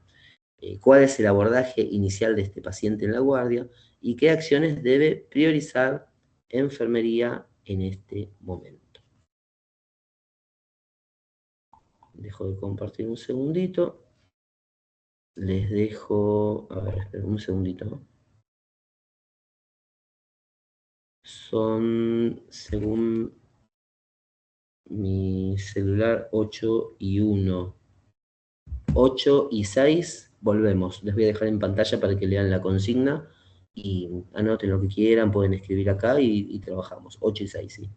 cuál es el abordaje inicial de este paciente en la guardia y qué acciones debe priorizar enfermería en este momento. Dejo de compartir un segundito. Les dejo, a ver, esperen un segundito, ¿no? Son, según mi celular, 8 y 1. 8 y 6, volvemos. Les voy a dejar en pantalla para que lean la consigna y anoten lo que quieran, pueden escribir acá y trabajamos. 8 y 6, sí.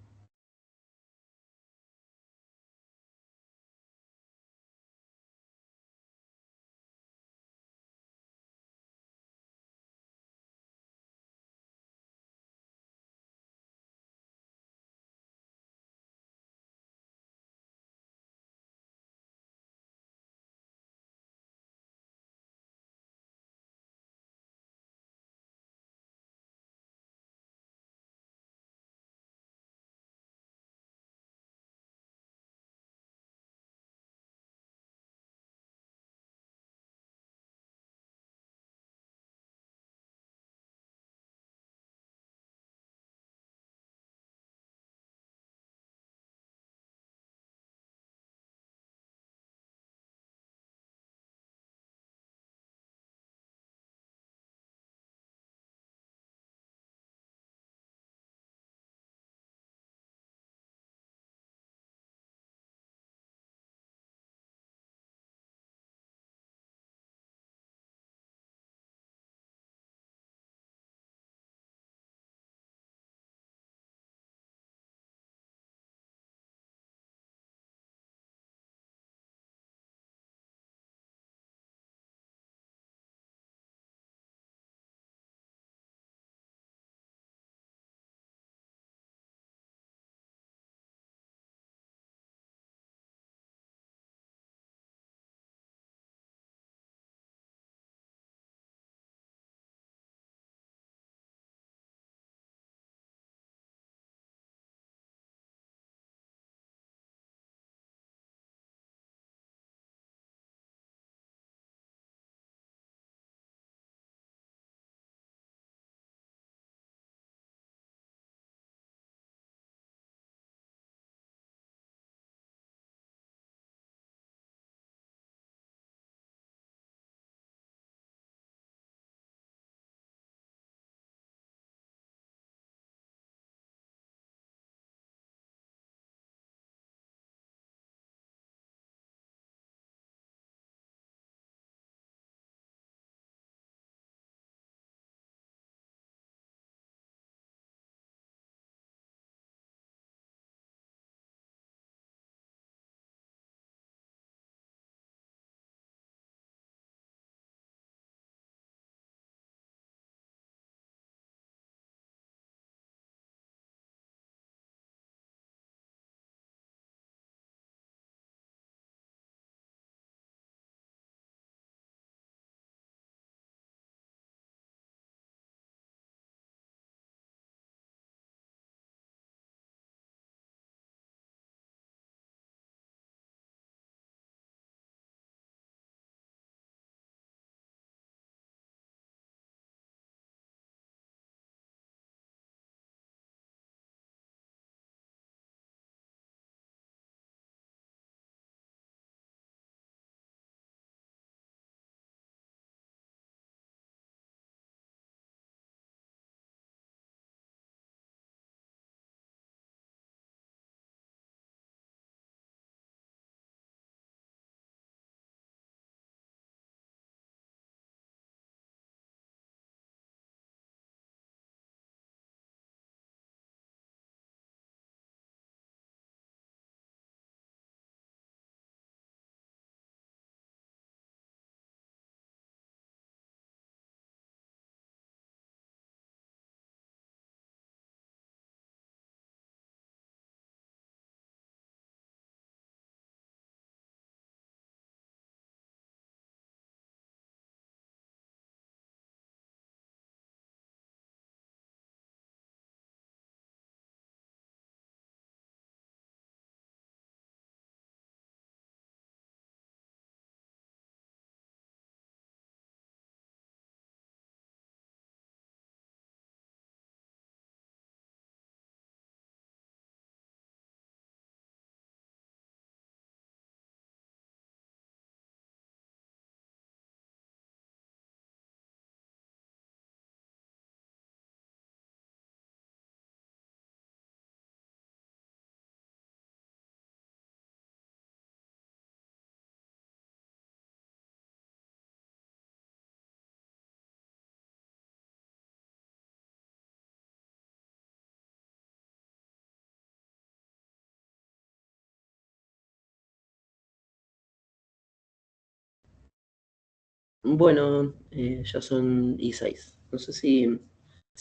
Bueno, ya son y 6. No sé si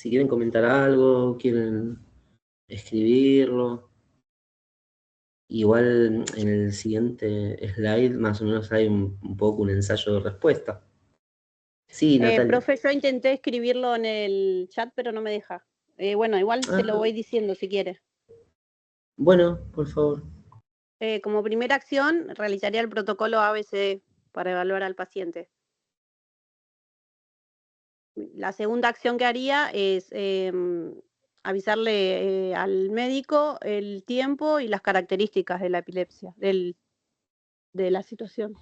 quieren comentar algo, quieren escribirlo. Igual en el siguiente slide más o menos hay un poco un ensayo de respuesta. Sí, Natalia. Profe, yo intenté escribirlo en el chat, pero no me deja. Bueno, igual se lo Ah, voy diciendo si quiere. bueno, por favor. Como primera acción, realizaría el protocolo ABCD para evaluar al paciente. La segunda acción que haría es avisarle al médico el tiempo y las características de la epilepsia, de la situación.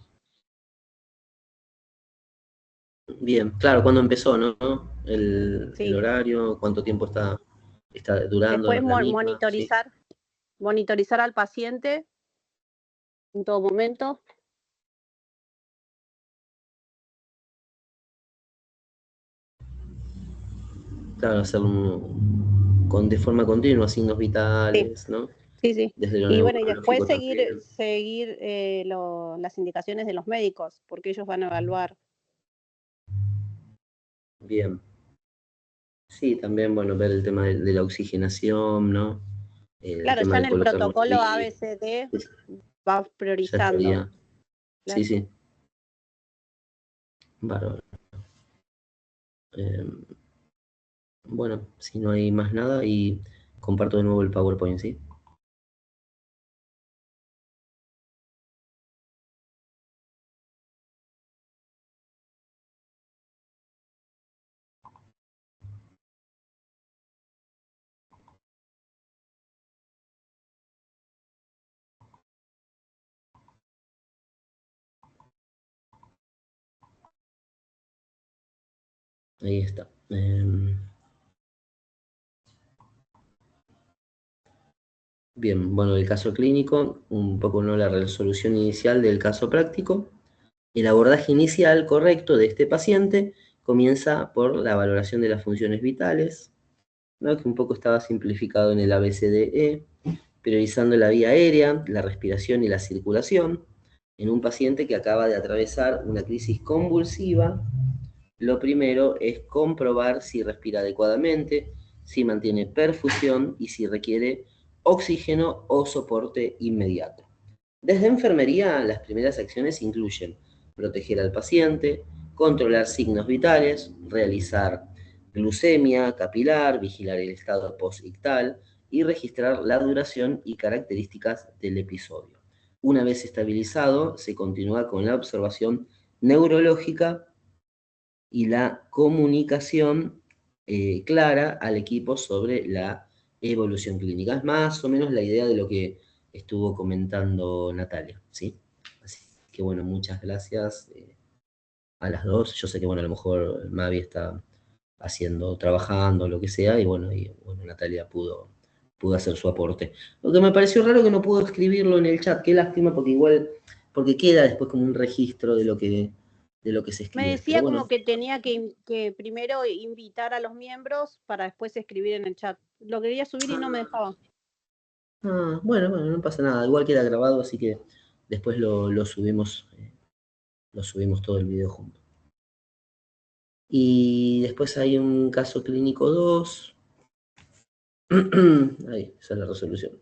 Bien, claro, ¿cuándo empezó, no? El Sí. horario, cuánto tiempo está durando Después la misma, sí. monitorizar al paciente en todo momento. Claro, hacerlo de forma continua, signos Sí, vitales, ¿no? sí, sí. Desde lo Y bueno, y después neurológico también. seguir las indicaciones de los médicos, porque ellos van a evaluar. Bien. Sí, también, bueno, ver el tema de la oxigenación, ¿no? El Claro, tema ya en de el colocarlo en protocolo el ABCD sí, va ya priorizando. estaría. Sí, Claro. sí, bárbaro. Eh, bueno, si no hay más nada, y comparto de nuevo el PowerPoint, ¿sí? Ahí está. Bien, bueno, el caso clínico, un poco no la resolución inicial del caso práctico. El abordaje inicial correcto de este paciente comienza por la valoración de las funciones vitales, ¿no? Que un poco estaba simplificado en el ABCDE, priorizando la vía aérea, la respiración y la circulación. En un paciente que acaba de atravesar una crisis convulsiva, lo primero es comprobar si respira adecuadamente, si mantiene perfusión y si requiere oxígeno o soporte inmediato. Desde enfermería, las primeras acciones incluyen proteger al paciente, controlar signos vitales, realizar glucemia capilar, vigilar el estado postictal y registrar la duración y características del episodio. Una vez estabilizado, se continúa con la observación neurológica y la comunicación clara al equipo sobre la evolución clínica. Es más o menos la idea de lo que estuvo comentando Natalia, ¿sí? Así que bueno, muchas gracias a las dos. Yo sé que bueno, a lo mejor Mavi está trabajando, lo que sea, y bueno, Natalia pudo hacer su aporte. Lo que me pareció raro que no pudo escribirlo en el chat, qué lástima, porque queda después como un registro de lo que se Me escribe. Pero decía bueno, como que tenía que primero invitar a los miembros para después escribir en el chat. Lo quería subir y no me dejaba. bueno, no pasa nada. Igual queda grabado, así que después lo subimos todo el video junto. Y después hay un caso clínico 2. Ahí, esa es la resolución.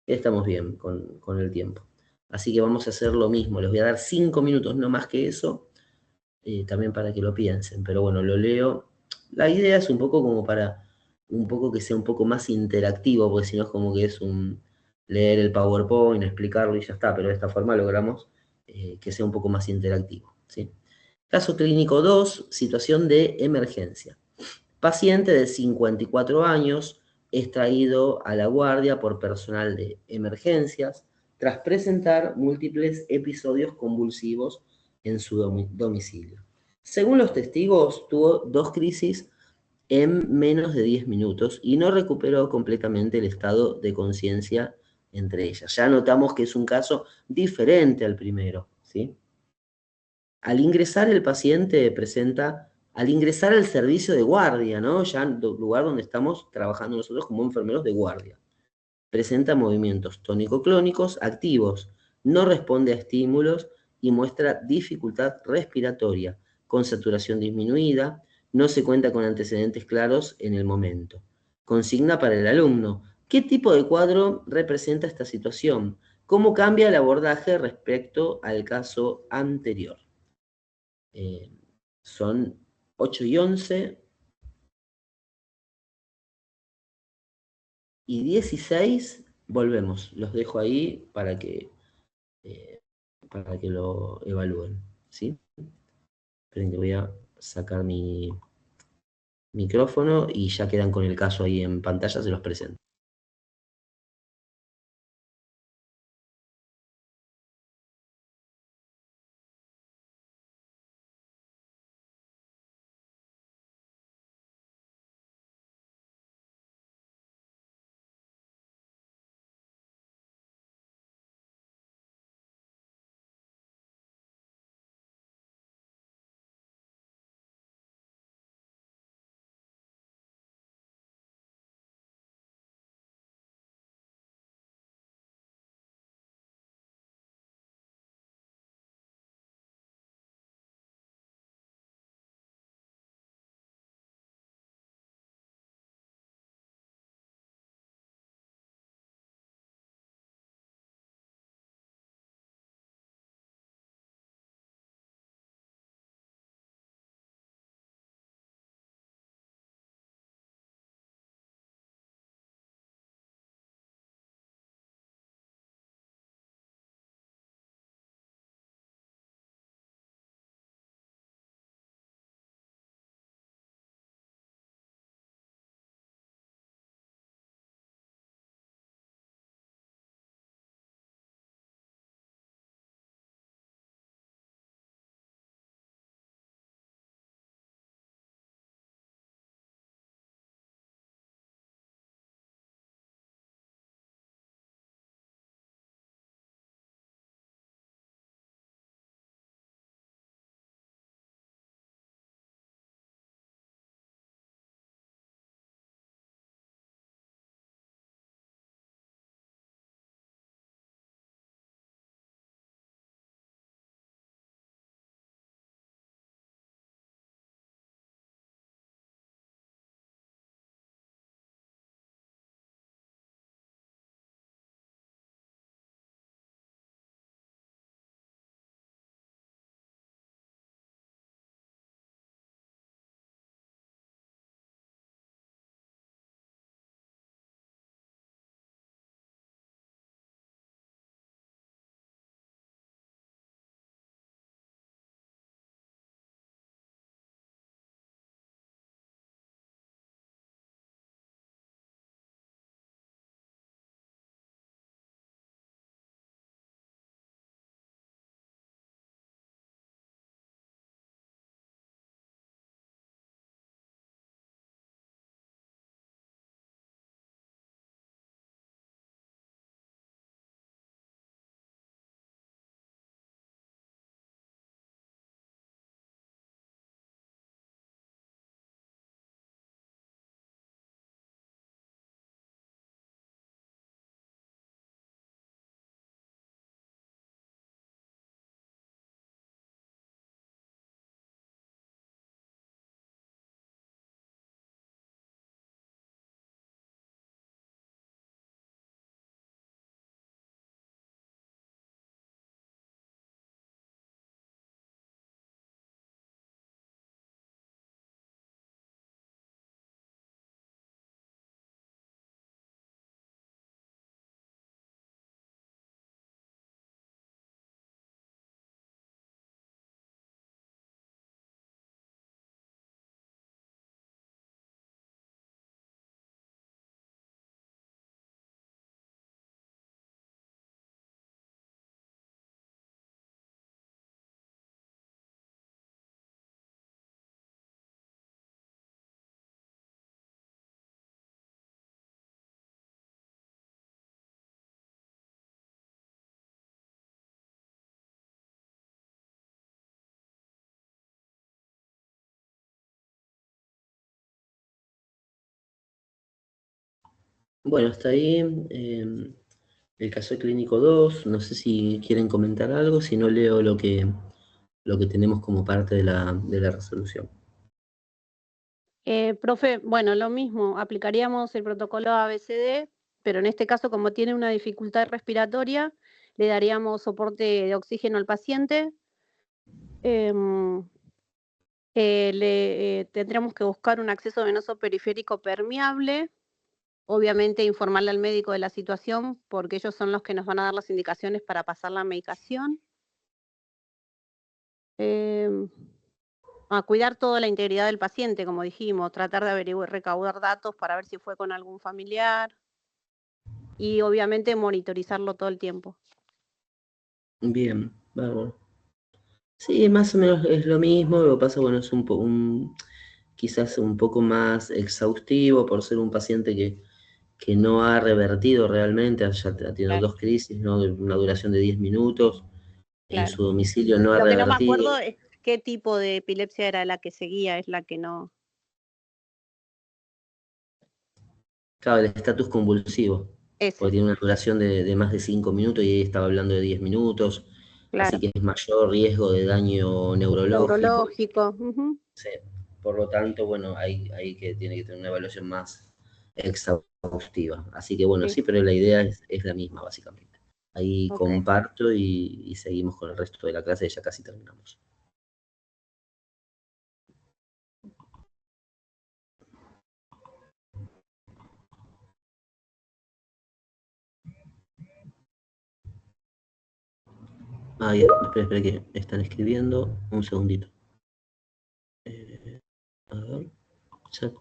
Estamos bien con el tiempo. Así que vamos a hacer lo mismo. Les voy a dar 5 minutos, no más que eso, también para que lo piensen. Pero bueno, lo leo. La idea es un poco como para un poco que sea un poco más interactivo, porque si no es como que es un leer el PowerPoint, explicarlo y ya está. Pero de esta forma logramos que sea un poco más interactivo, ¿sí? Caso clínico 2, situación de emergencia. Paciente de 54 años es traído a la guardia por personal de emergencias tras presentar múltiples episodios convulsivos en su domicilio. Según los testigos, tuvo 2 crisis en menos de 10 minutos y no recuperó completamente el estado de conciencia entre ellas. Ya notamos que es un caso diferente al primero, ¿sí? Al ingresar el paciente presenta, al ingresar al servicio de guardia, ¿no? Ya en el lugar donde estamos trabajando nosotros como enfermeros de guardia. Presenta movimientos tónico-clónicos activos, no responde a estímulos y muestra dificultad respiratoria, con saturación disminuida, no se cuenta con antecedentes claros en el momento. Consigna para el alumno. ¿Qué tipo de cuadro representa esta situación? ¿Cómo cambia el abordaje respecto al caso anterior? Son 8 y 11 y 16. Volvemos. Los dejo ahí eh, para que lo evalúen. ¿Sí? Esperen que voy a sacar mi micrófono y ya quedan con el caso ahí en pantalla, se los presento. Bueno, hasta ahí El caso clínico 2, no sé si quieren comentar algo, si no leo lo que tenemos como parte de la resolución. Profe, bueno, lo mismo, aplicaríamos el protocolo ABCD, pero en este caso, como tiene una dificultad respiratoria, le daríamos soporte de oxígeno al paciente. Em, tendríamos que buscar un acceso venoso periférico permeable, obviamente informarle al médico de la situación, porque ellos son los que nos van a dar las indicaciones para pasar la medicación. Em, a cuidar toda la integridad del paciente, como dijimos, tratar de averiguar, recaudar datos para ver si fue con algún familiar y obviamente monitorizarlo todo el tiempo. Bien, bárbaro. Sí, más o menos es lo mismo, lo que pasa, bueno, es quizás un poco más exhaustivo por ser un paciente que no ha revertido realmente, ya ha tenido Claro, 2 crisis, ¿no? De una duración de 10 minutos, en claro. su domicilio no ha Lo que no me revertido. acuerdo es qué tipo de epilepsia era la que seguía, es la que no. Claro, el estatus convulsivo, porque Ese, tiene una duración de más de 5 minutos y ahí estaba hablando de 10 minutos, así claro. que es mayor riesgo de daño neurológico. Neurológico. Ujú. Sí. Por lo tanto, bueno, ahí que tiene que tener una evaluación más exhaustiva. Así que bueno, Sí, sí, pero la idea es la misma, básicamente. Ahí ok. comparto y seguimos con el resto de la clase, ya casi terminamos. Ah, ya, espera que están escribiendo. Un segundito. A ver, chat.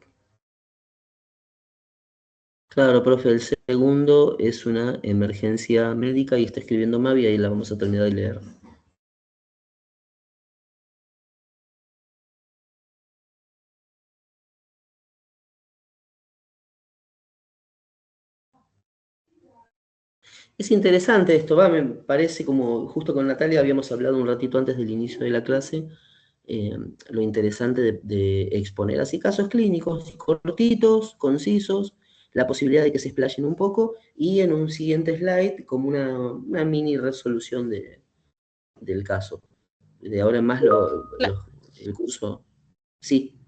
Claro, profe, el segundo es una emergencia médica y está escribiendo Mavi, ahí la vamos a terminar de leer. Es interesante esto, me parece como justo con Natalia habíamos hablado un ratito antes del inicio de la clase, lo interesante de exponer así casos clínicos, cortitos, concisos, la posibilidad de que se explayen un poco y en un siguiente slide como una mini resolución del caso. De ahora en más el curso, sí,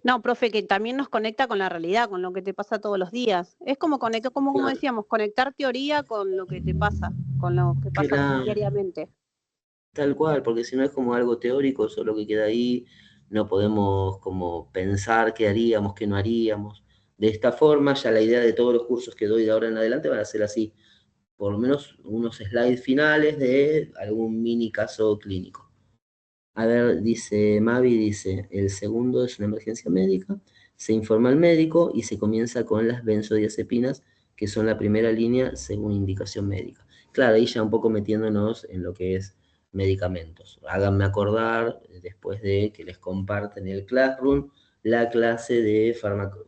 No, profe, que también nos conecta con la realidad, con lo que te pasa todos los días. Es como conectar, como claro, decíamos, conectar teoría con lo que te pasa, con lo que pasa claro, diariamente. tal cual, porque si no es como algo teórico, solo que queda ahí, no podemos como pensar qué haríamos, qué no haríamos. De esta forma, ya la idea de todos los cursos que doy de ahora en adelante van a ser así, por lo menos unos slides finales de algún mini caso clínico. A ver, dice Mavi, dice, el segundo es una emergencia médica, se informa al médico y se comienza con las benzodiazepinas, que son la primera línea según indicación médica. Claro, ahí ya un poco metiéndonos en lo que es medicamentos. Háganme acordar, después de que les comparten el Classroom, la clase de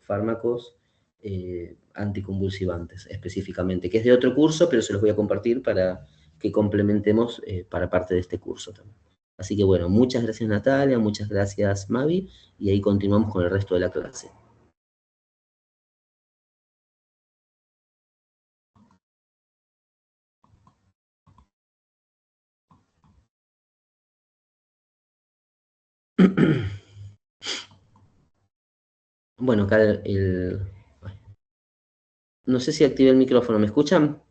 fármacos anticonvulsivantes específicamente, que es de otro curso, pero se los voy a compartir para que complementemos para parte de este curso también. Así que bueno, muchas gracias Natalia, muchas gracias Mavi, y ahí continuamos con el resto de la clase. Bueno, acá no sé si activé el micrófono, ¿me escuchan?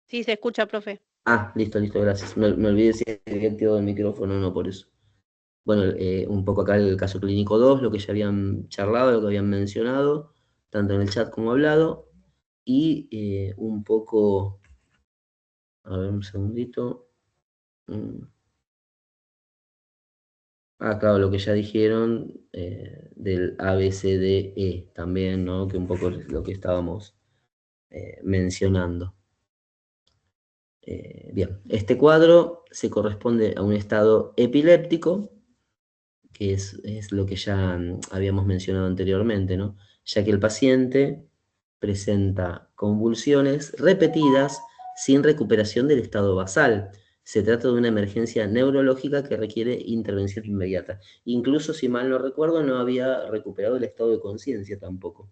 Sí, se escucha, profe. Ah, listo, listo, gracias. Me olvidé si había activado el micrófono o no, por eso. Bueno, un poco acá el caso clínico 2, lo que ya habían charlado, lo que habían mencionado, tanto en el chat como hablado, y un poco, a ver un segundito. Mm. Ah, claro, lo que ya dijeron del ABCDE también, ¿no? Que un poco es lo que estábamos mencionando. Bien, este cuadro se corresponde a un estado epiléptico, que es lo que ya habíamos mencionado anteriormente, ¿no? Ya que el paciente presenta convulsiones repetidas sin recuperación del estado basal. Se trata de una emergencia neurológica que requiere intervención inmediata. Incluso, si mal no recuerdo, no había recuperado el estado de conciencia tampoco.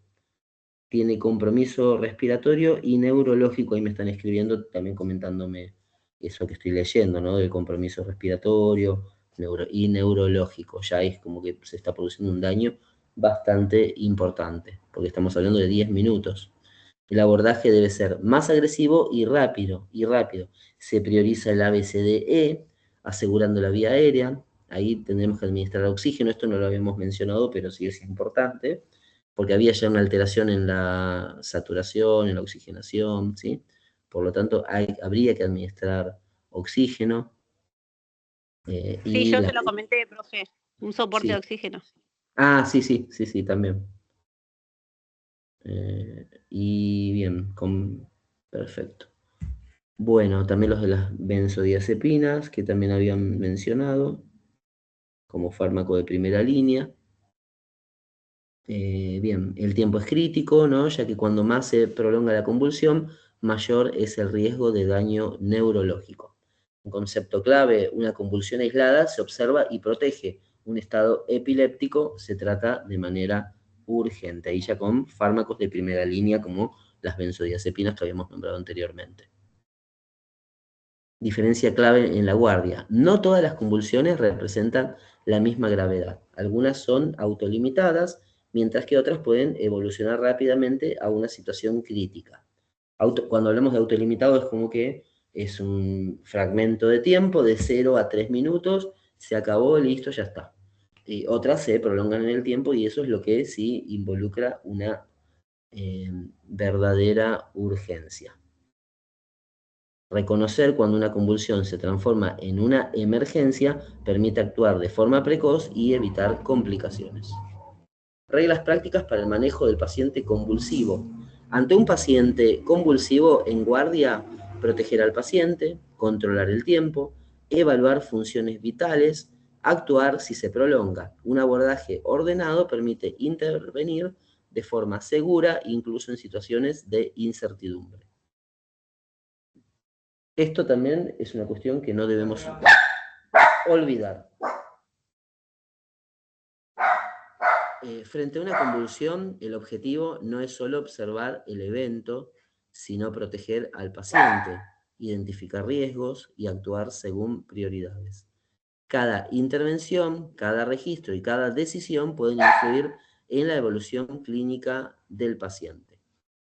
tiene compromiso respiratorio y neurológico. Ahí me están escribiendo, también comentándome eso que estoy leyendo, ¿no? Del compromiso respiratorio y neurológico. Ya es como que se está produciendo un daño bastante importante, porque estamos hablando de 10 minutos. El abordaje debe ser más agresivo y rápido, Se prioriza el ABCDE, asegurando la vía aérea. Ahí tendremos que administrar oxígeno. Esto no lo habíamos mencionado, pero sí es importante, porque había ya una alteración en la saturación, en la oxigenación, ¿sí? Por lo tanto, habría que administrar oxígeno. Sí, yo se lo comenté, profe, un soporte de Sí. oxígeno. Ah, sí, también. Y bien, perfecto. Bueno, también los de las benzodiazepinas, que también habían mencionado, como fármaco de primera línea. Bien, el tiempo es crítico, ¿no? Ya que cuando más se prolonga la convulsión, mayor es el riesgo de daño neurológico. Un concepto clave, una convulsión aislada se observa y protege. Un estado epiléptico se trata de manera urgente, ahí ya con fármacos de primera línea como las benzodiazepinas que habíamos nombrado anteriormente. Diferencia clave en la guardia. No todas las convulsiones representan la misma gravedad. Algunas son autolimitadas, mientras que otras pueden evolucionar rápidamente a una situación crítica. Cuando hablamos de autolimitado es como que es un fragmento de tiempo de 0 a 3 minutos, se acabó, listo, ya está. Y otras se prolongan en el tiempo y eso es lo que sí involucra una verdadera urgencia. Reconocer cuando una convulsión se transforma en una emergencia permite actuar de forma precoz y evitar complicaciones. Reglas prácticas para el manejo del paciente convulsivo. Ante un paciente convulsivo en guardia, proteger al paciente, controlar el tiempo, evaluar funciones vitales, actuar si se prolonga. Un abordaje ordenado permite intervenir de forma segura, incluso en situaciones de incertidumbre. Esto también es una cuestión que no debemos olvidar. Frente a una convulsión, el objetivo no es solo observar el evento, sino proteger al paciente, identificar riesgos y actuar según prioridades. Cada intervención, cada registro y cada decisión pueden influir en la evolución clínica del paciente.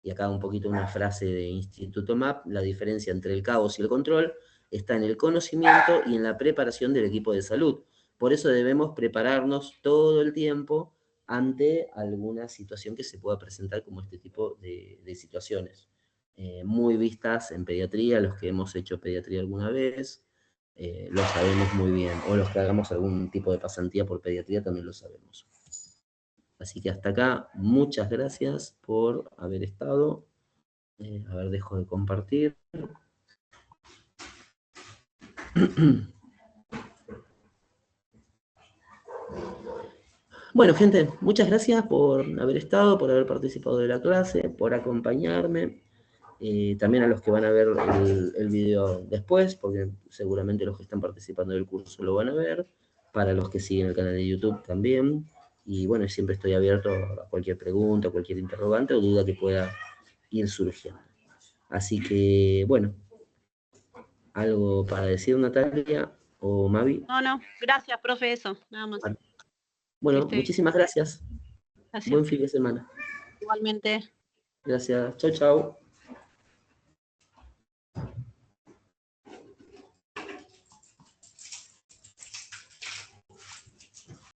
Y acá un poquito una frase de Instituto MAP: la diferencia entre el caos y el control está en el conocimiento y en la preparación del equipo de salud. Por eso debemos prepararnos todo el tiempo ante alguna situación que se pueda presentar, como este tipo de situaciones. Muy vistas en pediatría, los que hemos hecho pediatría alguna vez, lo sabemos muy bien, o los que hagamos algún tipo de pasantía por pediatría también lo sabemos. Así que hasta acá, muchas gracias por haber estado. A ver, dejo de compartir. Bueno, gente, muchas gracias por haber estado, por haber participado de la clase, por acompañarme. También a los que van a ver el video después, porque seguramente los que están participando del curso lo van a ver. Para los que siguen el canal de YouTube también. Y bueno, siempre estoy abierto a cualquier pregunta, cualquier interrogante o duda que pueda ir surgiendo. Así que, bueno, ¿algo para decir, Natalia o Mavi? No, gracias, profe, eso, nada más. Bueno, muchísimas gracias. Gracias. Buen fin de semana. Igualmente. Gracias. Chau, chau.